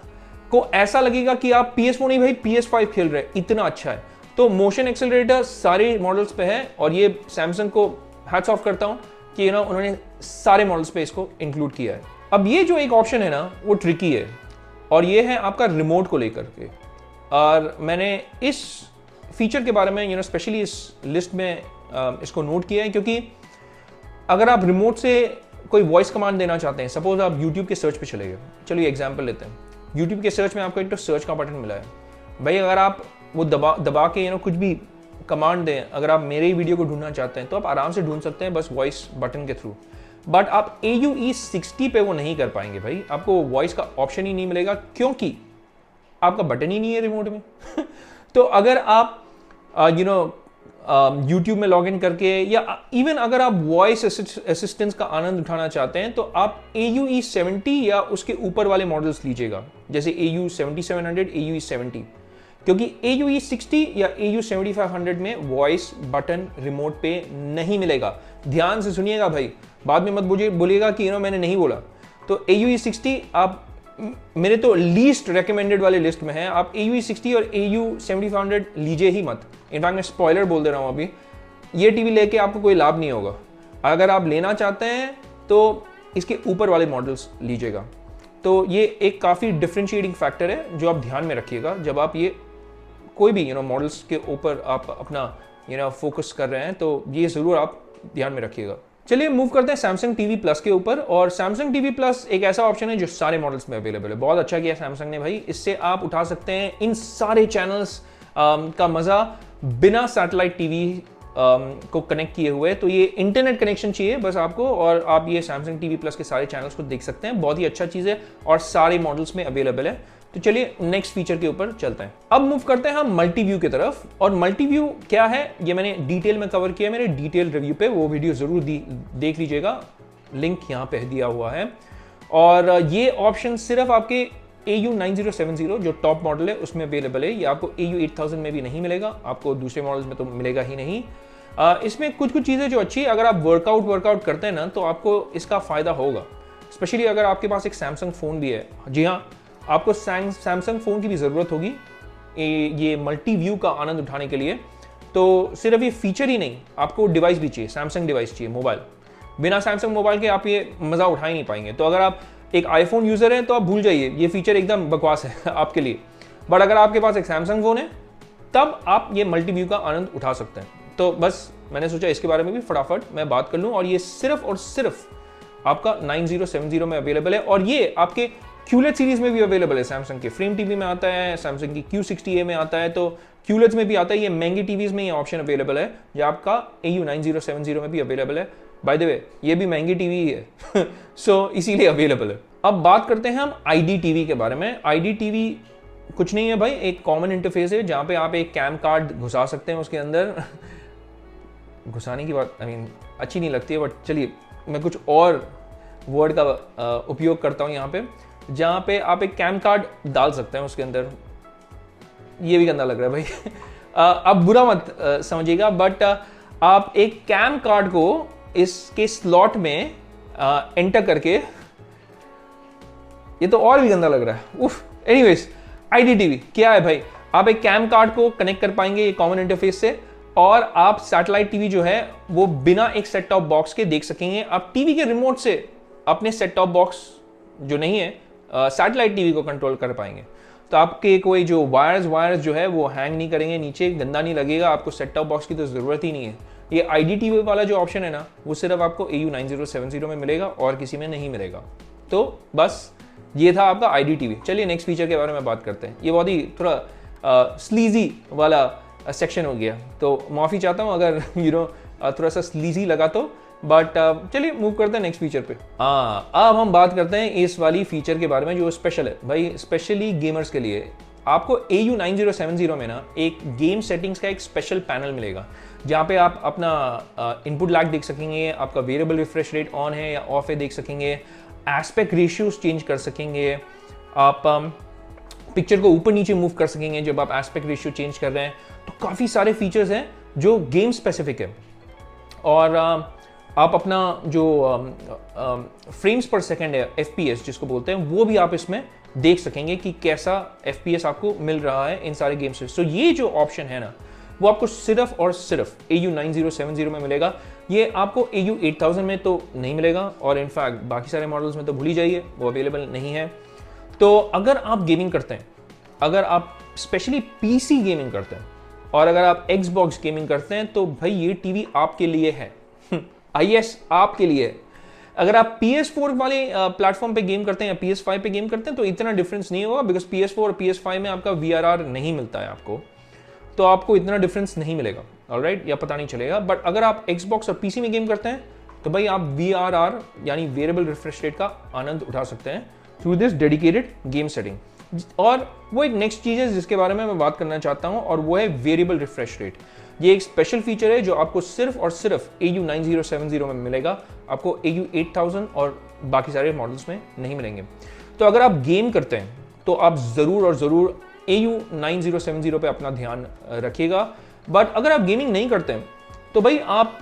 को ऐसा लगेगा कि आप PS4 नहीं भाई PS5 खेल रहे हैं, इतना अच्छा है। तो मोशन एक्सेलरेटर सारे मॉडल्स पे है और ये सैमसंग को हैट्स ऑफ करता हूं कि उन्होंने सारे मॉडल्स पे इसको इंक्लूड किया है। अब ये जो एक ऑप्शन है ना वो ट्रिकी है और ये है आपका रिमोट को लेकर के। और मैंने इस फीचर के बारे में स्पेशली इस लिस्ट में इसको नोट किया है, क्योंकि अगर आप रिमोट से कोई वॉइस कमांड देना चाहते हैं, सपोज आप यूट्यूब के सर्च पे चले गए, चलिए एग्जांपल लेते हैं। यूट्यूब के सर्च में आपको एक तो सर्च का बटन मिला है भाई, अगर आप वो दबा के कुछ भी कमांड दें, अगर आप मेरे ही वीडियो को ढूंढना चाहते हैं तो आप आराम से ढूंढ सकते हैं बस वॉइस बटन के थ्रू। बट आप AUE 60 पे वो नहीं कर पाएंगे भाई, आपको वॉइस का ऑप्शन ही नहीं मिलेगा क्योंकि आपका बटन ही नहीं है रिमोट में। तो अगर आप यूट्यूब में लॉग इन करके या इवन अगर आप वॉइस असिस्टेंस का आनंद उठाना चाहते हैं तो आप AUE 70 या उसके ऊपर वाले मॉडल्स लीजिएगा, जैसे AU 7700 AUE 70, क्योंकि AUE 60 या AU 7500 में वॉइस बटन रिमोट पे नहीं मिलेगा। ध्यान से सुनिएगा भाई, बाद में मत बोलिएगा कि मैंने नहीं बोला। तो AU60 आप मेरे तो लीस्ट रिकमेंडेड वाले लिस्ट में है। आप AU60 और AU7500 लीजिए ही मत। इनफैक्ट मैं स्पॉइलर बोल दे रहा हूँ अभी, ये टीवी लेके आपको कोई लाभ नहीं होगा। अगर आप लेना चाहते हैं तो इसके ऊपर वाले मॉडल्स लीजिएगा। तो ये एक काफ़ी डिफरेंशिएटिंग फैक्टर है जो आप ध्यान में रखिएगा जब आप ये कोई भी मॉडल्स के ऊपर आप अपना फोकस कर रहे हैं, तो ये ज़रूर आप ध्यान में रखिएगा। चलिए मूव करते हैं सैमसंग टीवी प्लस के ऊपर। और सैमसंग टीवी प्लस एक ऐसा ऑप्शन है जो सारे मॉडल्स में अवेलेबल है। बहुत अच्छा किया सैमसंग ने भाई, इससे आप उठा सकते हैं इन सारे चैनल्स का मज़ा बिना सैटेलाइट टीवी को कनेक्ट किए हुए। तो ये इंटरनेट कनेक्शन चाहिए बस आपको, और आप ये सैमसंग टीवी प्लस के सारे चैनल्स को देख सकते हैं। बहुत ही अच्छा चीज़ है और सारे मॉडल्स में अवेलेबल है। तो चलिए नेक्स्ट फीचर के ऊपर चलते हैं। अब मूव करते हैं हम मल्टी व्यू की तरफ। और मल्टी व्यू क्या है ये मैंने डिटेल में कवर किया मेरे डिटेल रिव्यू पे, वो वीडियो जरूर देख लीजिएगा, लिंक यहाँ पे दिया हुआ है। और ये ऑप्शन सिर्फ आपके AU9070 जो टॉप मॉडल है उसमें अवेलेबल है। ये आपको AU8000 में भी नहीं मिलेगा, आपको दूसरे मॉडल्स में तो मिलेगा ही नहीं। इसमें कुछ चीज़ें जो अच्छी, अगर आप वर्कआउट करते हैं ना तो आपको इसका फ़ायदा होगा। स्पेशली अगर आपके पास एक सैमसंग फ़ोन भी है, जी हाँ, आपको सैमसंग फ़ोन की भी ज़रूरत होगी ये मल्टी व्यू का आनंद उठाने के लिए। तो सिर्फ ये फीचर ही नहीं, आपको डिवाइस भी चाहिए, सैमसंग डिवाइस चाहिए, मोबाइल। बिना सैमसंग मोबाइल के आप ये मज़ा उठा ही नहीं पाएंगे। तो अगर आप एक आईफोन यूज़र हैं तो आप भूल जाइए, ये फीचर एकदम बकवास है आपके लिए। बट अगर आपके पास एक सैमसंग फ़ोन है तब आप ये मल्टी व्यू का आनंद उठा सकते हैं। तो बस मैंने सोचा इसके बारे में भी फटाफट मैं बात कर लूँ। और ये सिर्फ और सिर्फ आपका 9070 में अवेलेबल है। और ये आपके QLED सीरीज में भी अवेलेबल है। सैमसंग के फ्रेम टीवी में आता है, सैमसंग की Q60A में आता है, तो QLED में भी आता है। ये महंगी टीवीज में ये ऑप्शन अवेलेबल है, जो आपका AU9070 में भी अवेलेबल है। बाय द वे ये भी महंगी टीवी ही है सो इसीलिए अवेलेबल है। अब बात करते हैं हम ID टीवी के बारे में। ID टीवी कुछ नहीं है भाई, एक कॉमन इंटरफेस है जहाँ पे आप एक कैम कार्ड घुसा सकते हैं उसके अंदर घुसाने की बात अच्छी नहीं लगती है, बट चलिए मैं कुछ और वर्ड का उपयोग करता हूँ यहाँ पे, जहाँ पे आप एक कैम कार्ड डाल सकते हैं उसके अंदर। ये भी गंदा लग रहा है भाई अब बुरा मत समझिएगा, बट आप एक कैम कार्ड को इसके स्लॉट में एंटर करके, ये तो और भी गंदा लग रहा है उफ। एनीवेज ID टीवी क्या है भाई, आप एक कैम कार्ड को कनेक्ट कर पाएंगे ये कॉमन इंटरफेस से, और आप सैटेलाइट टीवी जो है वो बिना एक सेट टॉप बॉक्स के देख सकेंगे। आप टीवी के रिमोट से अपने सेट टॉप बॉक्स जो नहीं है सैटेलाइट टीवी को कंट्रोल कर पाएंगे। तो आपके कोई जो वायर्स जो है वो हैंग नहीं करेंगे, नीचे गंदा नहीं लगेगा, आपको सेट टॉप बॉक्स की तो ज़रूरत ही नहीं है। ये ID टीवी वाला जो ऑप्शन है ना वो सिर्फ आपको AU9070 में मिलेगा और किसी में नहीं मिलेगा। तो बस ये था आपका ID टीवी। चलिए नेक्स्ट फीचर के बारे में बात करते हैं। ये बहुत ही थोड़ा स्लीजी वाला सेक्शन हो गया, तो माफ़ी चाहता हूँ अगर थोड़ा सा स्लीजी लगा तो, बट चलिए मूव करते हैं नेक्स्ट फीचर पे। अब हम बात करते हैं इस वाली फीचर के बारे में जो स्पेशल है भाई, स्पेशली गेमर्स के लिए। आपको AU9070 में ना एक गेम सेटिंग्स का एक स्पेशल पैनल मिलेगा, जहाँ पे आप अपना इनपुट लैग देख सकेंगे, आपका वेरिएबल रिफ्रेश रेट ऑन है या ऑफ है देख सकेंगे, एस्पेक्ट रेशियोज चेंज कर सकेंगे, आप पिक्चर को ऊपर नीचे मूव कर सकेंगे जब आप एस्पेक्ट रेशियो चेंज कर रहे हैं। तो काफ़ी सारे फीचर्स हैं जो गेम स्पेसिफिक है। और आप अपना जो फ्रेम्स पर सेकेंड है FPS जिसको बोलते हैं, वो भी आप इसमें देख सकेंगे कि कैसा FPS आपको मिल रहा है इन सारे गेम्स से। सो ये जो ऑप्शन है ना वो आपको सिर्फ और सिर्फ AU9070 में मिलेगा। ये आपको AU8000 में तो नहीं मिलेगा, और इनफैक्ट बाकी सारे मॉडल्स में तो भूल ही जाइए, वो अवेलेबल नहीं है। तो अगर आप गेमिंग करते हैं, अगर आप स्पेशली PC गेमिंग करते हैं, और अगर आप Xbox गेमिंग करते हैं, तो भाई ये टीवी आपके लिए है yes, आपके लिए। अगर आप PS4 वाले प्लेटफॉर्म पे गेम करते हैं या PS5 पे गेम करते हैं तो इतना डिफरेंस नहीं होगा, बिकॉज PS4 और PS5 में आपका VRR नहीं मिलता है आपको, तो आपको इतना डिफरेंस नहीं मिलेगा, ऑलराइट, या पता नहीं चलेगा। बट अगर आप Xbox और PC में गेम करते हैं तो भाई आप VRR यानी वेरिएबल रिफ्रेश रेट का आनंद उठा सकते हैं through this dedicated game setting. और वो एक नेक्स्ट चीज़ है जिसके बारे में मैं बात करना चाहता हूँ, और वो है वेरिएबल रिफ्रेश रेट। ये एक स्पेशल फीचर है जो आपको सिर्फ और सिर्फ AU9070 में मिलेगा, आपको AU8000 और बाकी सारे मॉडल्स में नहीं मिलेंगे। तो अगर आप गेम करते हैं तो आप ज़रूर और ज़रूर AU9070 पे अपना ध्यान रखिएगा। बट अगर आप गेमिंग नहीं करते हैं तो भाई आप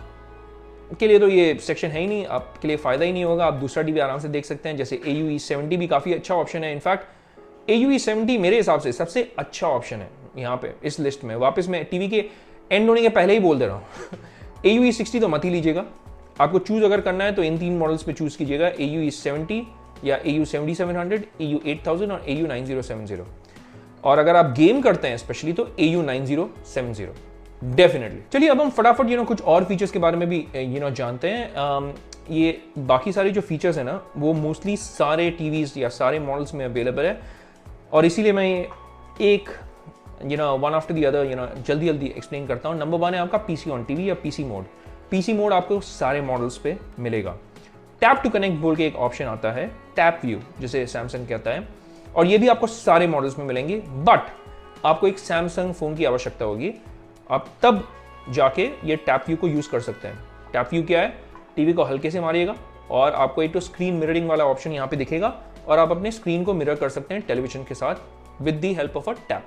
के लिए तो ये सेक्शन है ही नहीं, आपके लिए फ़ायदा ही नहीं होगा, आप दूसरा टीवी आराम से देख सकते हैं। जैसे AUE 70 भी काफ़ी अच्छा ऑप्शन है। इनफैक्ट AUE 70 मेरे हिसाब से सबसे अच्छा ऑप्शन है यहाँ पे इस लिस्ट में। वापस मैं टीवी के एंड होने के पहले ही बोल दे रहा हूँ AUE 60 तो मत ही लीजिएगा। आपको चूज़ अगर करना है तो इन 3 मॉडल्स पे चूज़ कीजिएगा, AUE 70 या AU 7700, AU 8000 और AU 9070। और अगर आप गेम करते हैं स्पेशली तो AU 9070 डेफिनेटली। चलिए अब हम फटाफट कुछ और फीचर्स के बारे में भी जानते हैं। ये बाकी सारे जो फीचर्स हैं ना वो मोस्टली सारे टीवीज या सारे मॉडल्स में अवेलेबल है, और इसीलिए मैं एक वन आफ्टर दी अदर जल्दी एक्सप्लेन करता हूँ। नंबर 1 है आपका PC ऑन टीवी या PC मोड। PC मोड आपको सारे मॉडल्स पे मिलेगा। टैप टू कनेक्ट बोल के एक ऑप्शन आता है, टैप व्यू जिसे सैमसंग कहता है, और ये भी आपको सारे मॉडल्स में मिलेंगे। बट आपको एक सैमसंग फोन की आवश्यकता होगी, आप तब जाके ये टैप व्यू को यूज कर सकते हैं। टैप व्यू क्या है? टीवी को हल्के से मारिएगा और आपको एक तो स्क्रीन मिररिंग वाला ऑप्शन यहाँ पे दिखेगा, और आप अपने स्क्रीन को मिरर कर सकते हैं टेलीविजन के साथ with the help of a tap.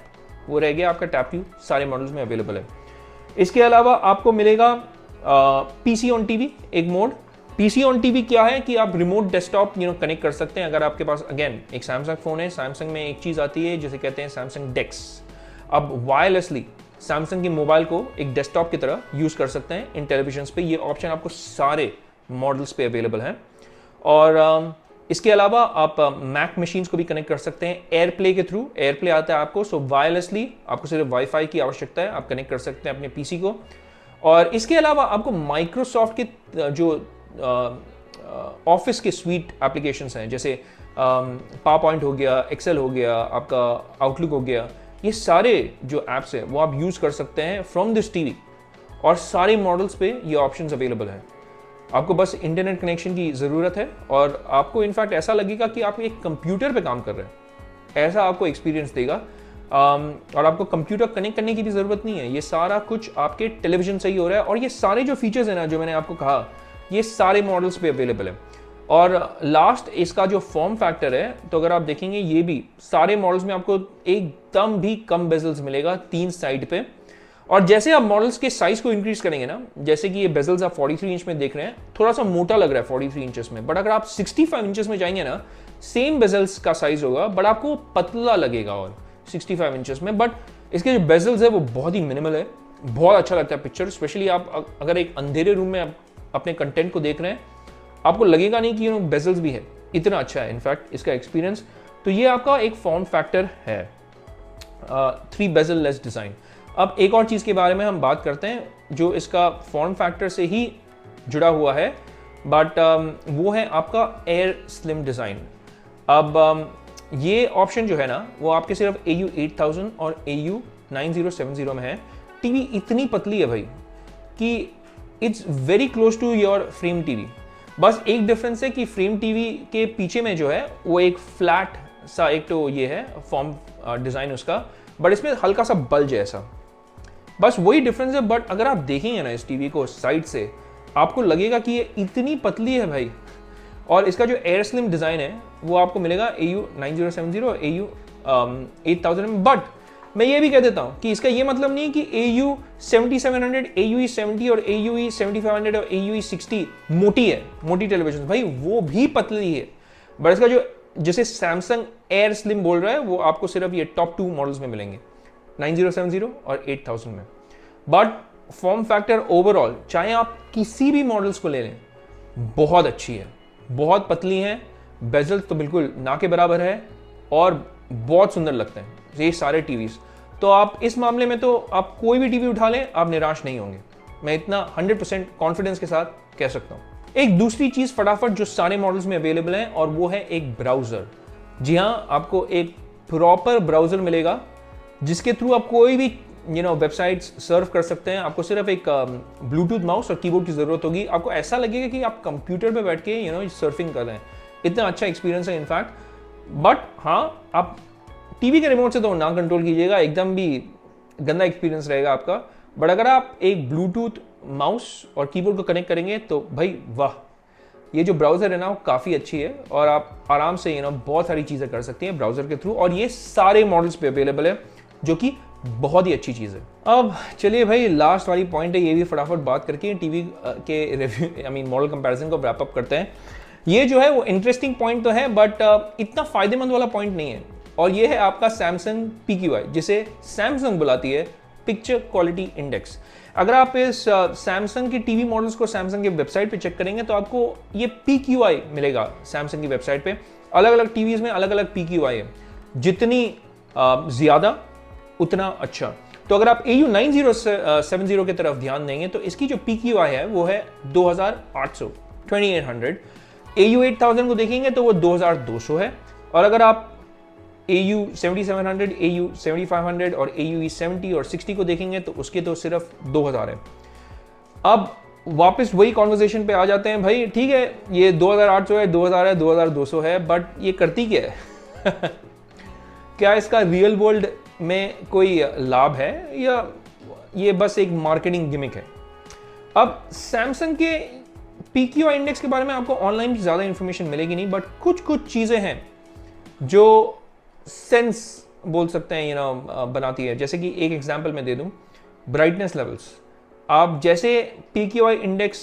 वो रह गया आपका टैप व्यू, सारे मॉडल्स में अवेलेबल है। इसके अलावा आपको मिलेगा PC ऑन टीवी एक मोड। PC ऑन टीवी क्या है कि आप रिमोट डेस्कटॉप कनेक्ट कर सकते हैं। अगर आपके पास अगेन एक सैमसंग फोन है, सैमसंग में एक चीज आती है जिसे कहते हैं सैमसंग डेक्स। अब वायरलेसली सैमसंग के मोबाइल को एक डेस्कटॉप की तरह यूज कर सकते हैं इन टेलीविजन पे। ये ऑप्शन आपको सारे मॉडल्स पे अवेलेबल है। और इसके अलावा आप मैक मशीन्स को भी कनेक्ट कर सकते हैं एयरप्ले के थ्रू। एयरप्ले आता है आपको, सो वायरलेसली आपको सिर्फ वाईफाई की आवश्यकता है, आप कनेक्ट कर सकते हैं अपने PC को। और इसके अलावा आपको माइक्रोसॉफ्ट के जो ऑफिस के स्वीट एप्लीकेशंस हैं, जैसे पावर पॉइंट हो गया, एक्सेल हो गया, आपका आउटलुक हो गया, ये सारे जो एप्स हैं वो आप यूज कर सकते हैं फ्रॉम दिस टीवी। और सारे मॉडल्स पे ये ऑप्शंस अवेलेबल हैं। आपको बस इंटरनेट कनेक्शन की ज़रूरत है और आपको इनफैक्ट ऐसा लगेगा कि आप एक कंप्यूटर पे काम कर रहे हैं, ऐसा आपको एक्सपीरियंस देगा। और आपको कंप्यूटर कनेक्ट करने की भी ज़रूरत नहीं है, ये सारा कुछ आपके टेलीविजन से ही हो रहा है। और ये सारे जो फीचर्स हैं ना जो मैंने आपको कहा, ये सारे मॉडल्स पे अवेलेबल है। और लास्ट इसका जो फॉर्म फैक्टर है, तो अगर आप देखेंगे ये भी सारे मॉडल्स में आपको एकदम भी कम बेजल्स मिलेगा 3 साइड पे। और जैसे आप मॉडल्स के साइज को इंक्रीज करेंगे ना, जैसे कि ये बेजल्स आप 43 इंच में देख रहे हैं, थोड़ा सा मोटा लग रहा है 43 इंचेस में, बट अगर आप 65 इंचेस में जाएंगे ना, सेम बेजल्स का साइज होगा बट आपको पतला लगेगा और 65 इंचेस में। बट इसके जो बेजल्स है वो बहुत ही मिनिमल है, बहुत अच्छा लगता है पिक्चर। स्पेशली आप अगर एक अंधेरे रूम में अपने कंटेंट को देख रहे हैं, आपको लगेगा नहीं कि बेजल्स भी है, इतना अच्छा है इनफैक्ट इसका एक्सपीरियंस। तो ये आपका एक फॉर्म फैक्टर है 3 बेजल लेस डिज़ाइन। अब एक और चीज़ के बारे में हम बात करते हैं जो इसका फॉर्म फैक्टर से ही जुड़ा हुआ है, बट वो है आपका एयर स्लिम डिज़ाइन। अब ये ऑप्शन जो है ना वो आपके सिर्फ AU 8000 और AU 9070 में है। टीवी इतनी पतली है भाई कि it's very close to your frame TV. बस एक डिफरेंस है कि फ्रेम टीवी के पीछे में जो है वो एक फ्लैट सा एक तो ये है फॉर्म डिज़ाइन उसका, बट इसमें हल्का सा बल्ज है ऐसा, बस वही डिफरेंस है। बट अगर आप देखेंगे ना इस टीवी को साइड से, आपको लगेगा कि ये इतनी पतली है भाई। और इसका जो एयर स्लिम डिज़ाइन है वो आपको मिलेगा AU 9070 और AU 8000 में। बट मैं ये भी कह देता हूँ कि इसका ये मतलब नहीं कि AU 7700, AUE 70 और AUE 7500 और AUE 60 मोटी है, मोटी टेलीविजन भाई वो भी पतली है। बट इसका जो जिसे सैमसंग एयर स्लिम बोल रहा है वो आपको सिर्फ ये टॉप 2 मॉडल्स में मिलेंगे, 9070 और 8000 में। बट फॉर्म फैक्टर ओवरऑल चाहे आप किसी भी मॉडल्स को ले लें, बहुत अच्छी है, बहुत पतली हैं, बेजल तो बिल्कुल ना के बराबर है और बहुत सुंदर लगते हैं ये सारे टीवीज। तो आप इस मामले में तो आप कोई भी टीवी उठा लें आप निराश नहीं होंगे, मैं इतना 100% कॉन्फिडेंस के साथ कह सकता हूँ। एक दूसरी चीज फटाफट जो सारे मॉडल्स में अवेलेबल है और वो है एक ब्राउजर। जी हाँ, आपको एक प्रॉपर ब्राउजर मिलेगा जिसके थ्रू आप कोई भी वेबसाइट्स सर्व कर सकते हैं। आपको सिर्फ एक ब्लूटूथ माउस और कीबोर्ड की जरूरत होगी। आपको ऐसा लगेगा कि आप कंप्यूटर पे बैठ के सर्फिंग कर रहे हैं, इतना अच्छा एक्सपीरियंस है इनफैक्ट। बट हाँ, आप टीवी के रिमोट से तो ना कंट्रोल कीजिएगा, एकदम भी गंदा एक्सपीरियंस रहेगा आपका। बट अगर आप एक ब्लूटूथ माउस और कीबोर्ड को कनेक्ट करेंगे तो भाई वाह, ये जो ब्राउजर है ना वो काफ़ी अच्छी है और आप आराम से बहुत सारी चीज़ें कर सकती हैं ब्राउजर के थ्रू। और ये सारे मॉडल्स पे अवेलेबल है जो कि बहुत ही अच्छी चीज़ है। अब चलिए भाई, लास्ट वाली पॉइंट है, ये भी फटाफट बात करके टीवी के रिव्यू मॉडल कंपैरिजन को रैप अप करते हैं। ये जो है वो इंटरेस्टिंग पॉइंट तो है, बट इतना फायदेमंद वाला पॉइंट नहीं है, और ये है आपका सैमसंग PQI, जिसे सैमसंग बुलाती है पिक्चर क्वालिटी इंडेक्स। अगर आप इस सैमसंग की टीवी मॉडल्स को सैमसंग की वेबसाइट पे चेक करेंगे तो आपको ये PQI मिलेगा सैमसंग की वेबसाइट पे। अलग अलग टीवीज में अलग अलग PQI है, जितनी ज़्यादा उतना अच्छा। तो अगर आप AU 9070 की तरफ ध्यान देंगे तो इसकी जो PQI है वो है 2800, 2800। AU 8000 को देखेंगे तो वो 2200 है, और अगर आप AU 7700, AU 7500 और AU 70 और 60 को देखेंगे तो उसके तो सिर्फ 2000 है। अब वापस वही कॉन्वर्सेशन पे आ जाते हैं, भाई ठीक है ये 2800 है, 2000 है, 2200 है, बट ये करती क्या है? क्या इसका रियल वर्ल्ड में कोई लाभ है या ये बस एक मार्केटिंग गिमिक है? अब सैमसंग के PQI इंडेक्स के बारे में आपको ऑनलाइन की ज़्यादा इंफॉर्मेशन मिलेगी नहीं, बट कुछ कुछ चीज़ें हैं जो सेंस बोल सकते हैं बनाती है। जैसे कि एक एग्जांपल मैं दे दूं, ब्राइटनेस लेवल्स। आप जैसे PQI इंडेक्स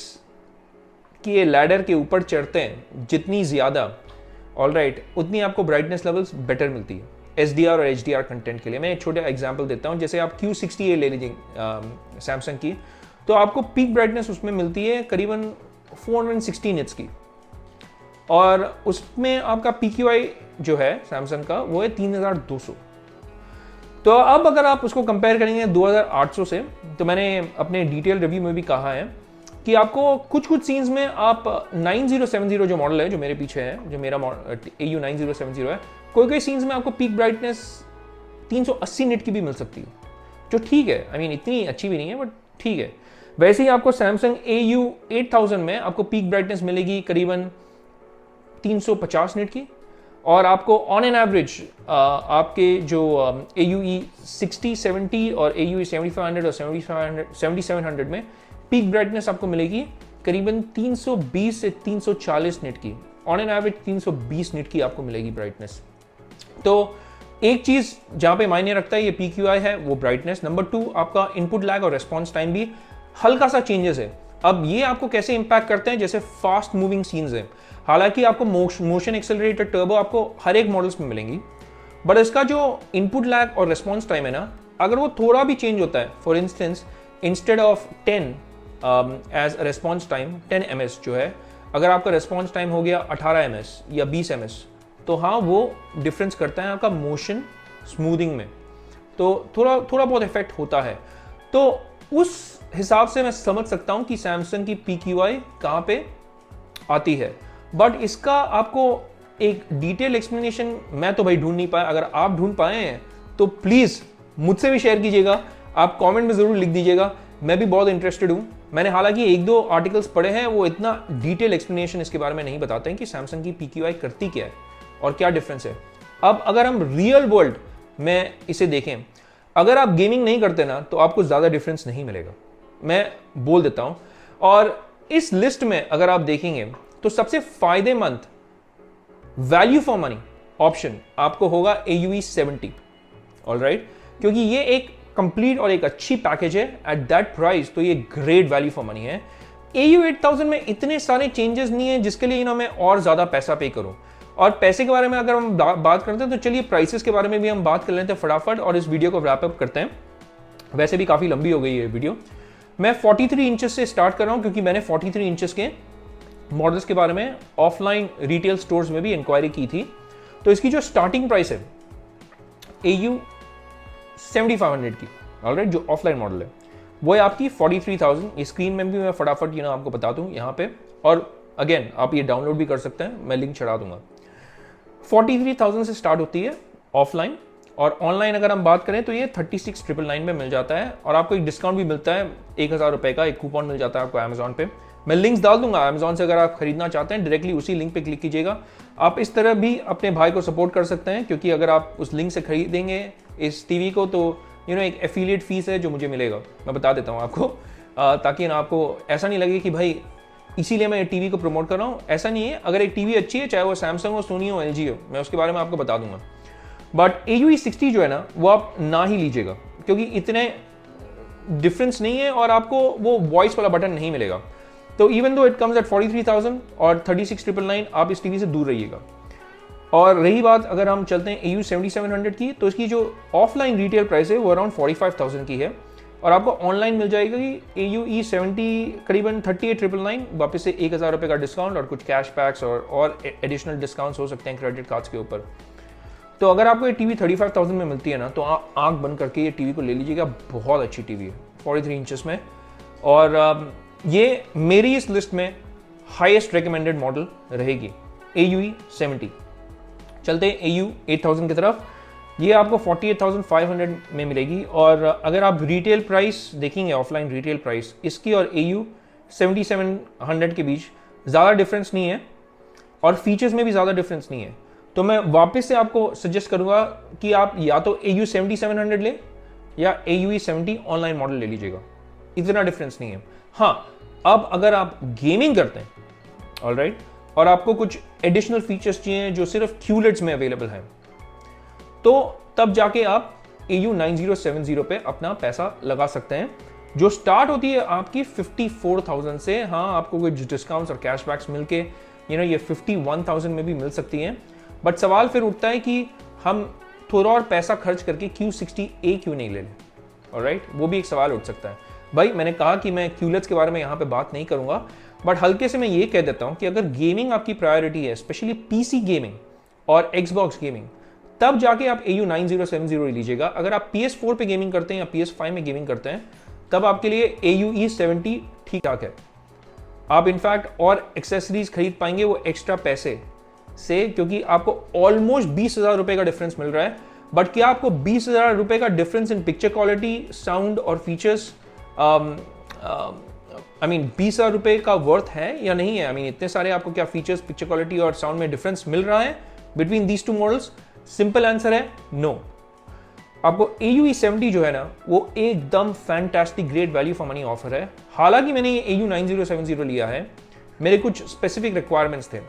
की लैडर के ऊपर चढ़ते हैं जितनी ज़्यादा, ऑलराइट, उतनी आपको ब्राइटनेस लेवल्स बेटर मिलती है SDR और HDR कंटेंट के लिए। मैं एक छोटा एग्जांपल देता हूं, जैसे आप Q60A ले लीजिए सैमसंग की, तो आपको पीक ब्राइटनेस उसमें मिलती है करीबन 416 निट्स की, और उसमें आपका PQI जो है सैमसंग का वो है 3200। तो अब अगर आप उसको कंपेयर करेंगे 2800 से, तो मैंने अपने डिटेल रिव्यू में भी कहा है कि आपको कुछ कुछ सीन्स में आप 9070 जो मॉडल है जो मेरे पीछे है, जो मेरा AU 9070 है, कोई कोई सीन्स में आपको पीक ब्राइटनेस 380 निट की भी मिल सकती है, जो ठीक है। आई मीन इतनी अच्छी भी नहीं है, बट ठीक है। वैसे ही आपको सैमसंग AU 8000 में आपको पीक ब्राइटनेस मिलेगी करीबन 350 निट की, और आपको ऑन एन एवरेज आपके जो AUE 60, 70 और AUE 7500 और 7700 में पीक ब्राइटनेस आपको मिलेगी करीबन 320 से 340 निट की। ऑन एन एवरेज 320 निट की आपको मिलेगी ब्राइटनेस। तो एक चीज जहां पे मायने रखता है ये PQI है वो ब्राइटनेस। नंबर 2, आपका इनपुट लैग और रेस्पॉन्स टाइम भी हल्का सा चेंजेस है। अब ये आपको कैसे इंपैक्ट करते हैं, जैसे फास्ट मूविंग सीन्स है, हालांकि आपको मोशन एक्सेलरेटेड टर्बो आपको हर एक मॉडल्स में मिलेंगी, बट इसका जो इनपुट लैग और रेस्पॉन्स टाइम है ना, अगर वो थोड़ा भी चेंज होता है, for instance instead of 10 as response time 10 ms जो है, अगर आपका रेस्पॉन्स टाइम हो गया 18 ms या 20 ms, तो हाँ वो डिफरेंस करता है आपका मोशन स्मूथिंग में, तो थोड़ा बहुत इफेक्ट होता है। तो उस हिसाब से मैं समझ सकता हूं कि सैमसंग की PQI कहां पे आती है, बट इसका आपको एक डिटेल एक्सप्लेनेशन मैं तो भाई ढूंढ नहीं पाया। अगर आप ढूंढ पाए हैं तो प्लीज मुझसे भी शेयर कीजिएगा, आप कमेंट में जरूर लिख दीजिएगा, मैं भी बहुत इंटरेस्टेड हूं। मैंने हालांकि 1-2 आर्टिकल्स पढ़े हैं, वो इतना डिटेल एक्सप्लेनेशन इसके बारे में नहीं बताते हैं कि सैमसंग की PQI करती क्या है और क्या डिफरेंस है। अब अगर हम रियल वर्ल्ड में इसे देखें, अगर आप गेमिंग नहीं करते ना तो आपको ज्यादा डिफरेंस नहीं मिलेगा, मैं बोल देता हूं। और इस लिस्ट में अगर आप देखेंगे तो सबसे फायदेमंद वैल्यू फॉर मनी ऑप्शन आपको होगा AUE 70, ऑलराइट, क्योंकि ये एक कंप्लीट और एक अच्छी पैकेज है एट दैट प्राइस, तो ये ग्रेट वैल्यू फॉर मनी है। AU 8000 में इतने सारे चेंजेस नहीं है जिसके लिए मैं और ज्यादा पैसा पे करूं। और पैसे के बारे में अगर हम बात करते हैं तो चलिए प्राइसेस के बारे में भी हम बात कर लेते हैं फटाफट, और इस वीडियो को रैप अप करते हैं। वैसे भी काफी लंबी हो गई है वीडियो। मैं 43 इंचेस से स्टार्ट कर रहा हूं, क्योंकि मैंने 43 इंचेस के मॉडल्स के बारे में ऑफलाइन रिटेल स्टोर्स में भी इंक्वायरी की थी। तो इसकी जो स्टार्टिंग प्राइस है AU 7500 की, ऑलराइट, जो ऑफलाइन मॉडल है वो है आपकी 43,000। ये स्क्रीन में भी मैं फटाफट आपको बता दूं यहाँ पे, और अगेन आप ये डाउनलोड भी कर सकते हैं, मैं लिंक चढ़ा दूंगा। 43,000 से स्टार्ट होती है ऑफलाइन, और ऑनलाइन अगर हम बात करें तो ये 36,999 में मिल जाता है, और आपको एक डिस्काउंट भी मिलता है, 1000 रुपए का एक कूपन मिल जाता है आपको अमेजोन पे। मैं लिंक्स डाल दूंगा अमेजोन से, अगर आप खरीदना चाहते हैं डायरेक्टली उसी लिंक पे क्लिक कीजिएगा। आप इस तरह भी अपने भाई को सपोर्ट कर सकते हैं, क्योंकि अगर आप उस लिंक से खरीदेंगे इस टीवी को तो एक एफिलिएट फीस है जो मुझे मिलेगा, मैं बता देता हूँ आपको, ताकि आपको ऐसा नहीं लगे कि भाई इसीलिए मैं टीवी को प्रमोट कर रहा हूँ। ऐसा नहीं है, अगर एक टीवी अच्छी है, चाहे वो सैमसंग हो, सोनी हो, LG हो, मैं उसके बारे में आपको बता दूंगा। बट AUE 60 जो है ना, वो आप ना ही लीजिएगा, क्योंकि इतने डिफरेंस नहीं है और आपको वो वॉइस वाला बटन नहीं मिलेगा। तो even though it comes at 43,000 और 36,999, आप इस टीवी से दूर रहिएगा। और रही बात अगर हम चलते हैं AU 7700 की, तो इसकी जो ऑफलाइन रिटेल प्राइस है वो अराउंड 45,000 की है और आपको ऑनलाइन मिल जाएगी AU E70 करीबन 38,999, वापस से 1,000 रुपये का डिस्काउंट और कुछ कैश पैक्स और एडिशनल डिस्काउंट्स हो सकते हैं क्रेडिट कार्ड्स के ऊपर। तो अगर आपको ये टीवी 35,000 में मिलती है ना, तो आप आँख बंद करके ये टीवी को ले लीजिएगा। बहुत अच्छी टीवी है 43 इंचेस में, और ये मेरी इस लिस्ट में हाईएस्ट रिकमेंडेड मॉडल रहेगी AU E70। चलते हैं AU 8000 की तरफ। ये आपको 48,500 में मिलेगी और अगर आप रिटेल प्राइस देखेंगे, ऑफलाइन रिटेल प्राइस इसकी और AU 7700 के बीच ज़्यादा डिफरेंस नहीं है और फीचर्स में भी ज़्यादा डिफरेंस नहीं है। तो मैं वापस से आपको सजेस्ट करूंगा कि आप या तो AU 7700 ले या AU E70 ऑनलाइन मॉडल ले लीजिएगा, इतना डिफरेंस नहीं है। हाँ, अब अगर आप गेमिंग करते हैं ऑलराइट और आपको कुछ एडिशनल फीचर्स चाहिए जो सिर्फ QLEDs में अवेलेबल हैं, तो तब जाके आप AU 9070 पे अपना पैसा लगा सकते हैं, जो स्टार्ट होती है आपकी 54,000 से। हाँ, आपको कुछ डिस्काउंट्स और कैशबैक्स मिलके ये 51,000 में भी मिल सकती हैं। बट सवाल फिर उठता है कि हम थोड़ा और पैसा खर्च करके Q60A क्यों नहीं ले लें, ऑलराइट, वो भी एक सवाल उठ सकता है। भाई मैंने कहा कि मैं QLEDs के बारे में यहाँ पे बात नहीं करूँगा, बट हल्के से मैं ये कह देता हूँ कि अगर गेमिंग आपकी प्रायोरिटी है, स्पेशली PC गेमिंग और Xbox गेमिंग, तब जाके आप AU 9070 लीजिएगा। अगर आप PS4 पे गेमिंग करते हैं या PS5 में गेमिंग करते हैं, तब आपके लिए AU E70 ठीक ठाक है। आप इनफैक्ट और एक्सेसरीज खरीद पाएंगे वो एक्स्ट्रा पैसे से, क्योंकि आपको ऑलमोस्ट 20,000 रुपए का डिफरेंस मिल रहा है। बट क्या आपको 20,000 रुपए का difference in picture quality, sound और फीचर्स आई मीन 20,000 रुपए का वर्थ है या नहीं है? आई मीन इतने सारे आपको क्या फीचर्स, पिक्चर क्वालिटी और साउंड में डिफरेंस मिल रहा है between these two models? Simple answer है नो। आपको AU E70 जो है ना, वो एकदम fantastic great value for money offer है। हालांकि मैंने ये AU 9070 लिया है, मेरे कुछ स्पेसिफिक रिक्वायरमेंट्स थे,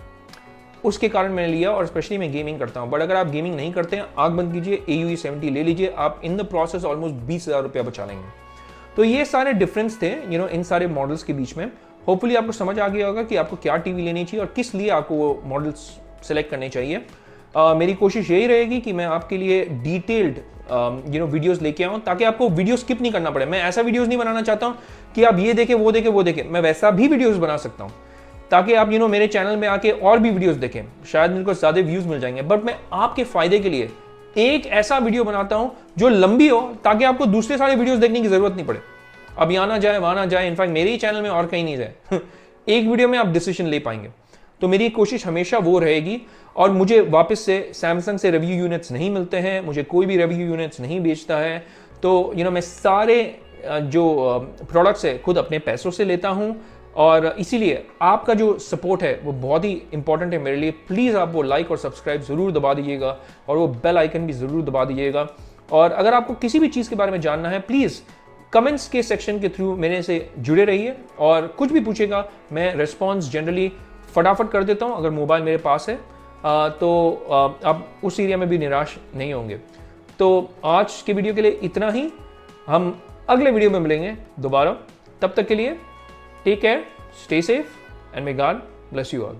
उसके कारण मैंने लिया, और स्पेशली मैं गेमिंग करता हूं। बट अगर आप गेमिंग नहीं करते हैं, आंख बंद कीजिए, AU E70 ले लीजिए, आप इन द प्रोसेस ऑलमोस्ट 20,000 रुपया बचा लेंगे। तो ये सारे डिफरेंस थे इन सारे मॉडल्स के बीच में। होपफुली आपको समझ आ गया होगा कि आपको क्या टीवी लेनी चाहिए और किस लिए आपको वो मॉडल्स सेलेक्ट करने चाहिए। मेरी कोशिश यही रहेगी कि मैं आपके लिए डिटेल्ड वीडियोस लेके आऊं, ताकि आपको वीडियो स्किप नहीं करना पड़े। मैं ऐसा वीडियोस नहीं बनाना चाहता हूं कि आप ये देखें, वो देखें, वो देखें। मैं वैसा भी वीडियोस बना सकता हूं ताकि आप मेरे चैनल में आके और भी वीडियोस देखें, शायद मेरे को ज्यादा व्यूज मिल जाएंगे। बट मैं आपके फायदे के लिए एक ऐसा वीडियो बनाता हूं जो लंबी हो, ताकि आपको दूसरे सारे वीडियोस देखने की जरूरत नहीं पड़े। अब यहाँ ना जाए, वहां ना जाए, इनफैक्ट मेरे ही चैनल में और कहीं नहीं जाए एक वीडियो में आप डिसीजन ले पाएंगे। तो मेरी कोशिश हमेशा वो रहेगी। और मुझे वापस से सैमसंग से रिव्यू यूनिट्स नहीं मिलते हैं, मुझे कोई भी रिव्यू यूनिट्स नहीं बेचता है। तो मैं सारे जो प्रोडक्ट्स है खुद अपने पैसों से लेता हूं, और इसीलिए आपका जो सपोर्ट है वो बहुत ही इंपॉर्टेंट है मेरे लिए। प्लीज़ आप वो लाइक और सब्सक्राइब ज़रूर दबा दीजिएगा और वो बेल आइकन भी ज़रूर दबा दीजिएगा। और अगर आपको किसी भी चीज़ के बारे में जानना है, प्लीज़ कमेंट्स के सेक्शन के थ्रू मेरे से जुड़े रहिए और कुछ भी पूछेगा, मैं रिस्पॉन्स जनरली फटाफट कर देता हूँ। अगर मोबाइल मेरे पास है तो आप उस एरिया में भी निराश नहीं होंगे। तो आज के वीडियो के लिए इतना ही, हम अगले वीडियो में मिलेंगे दोबारा। तब तक के लिए take care, stay safe and may God bless you all.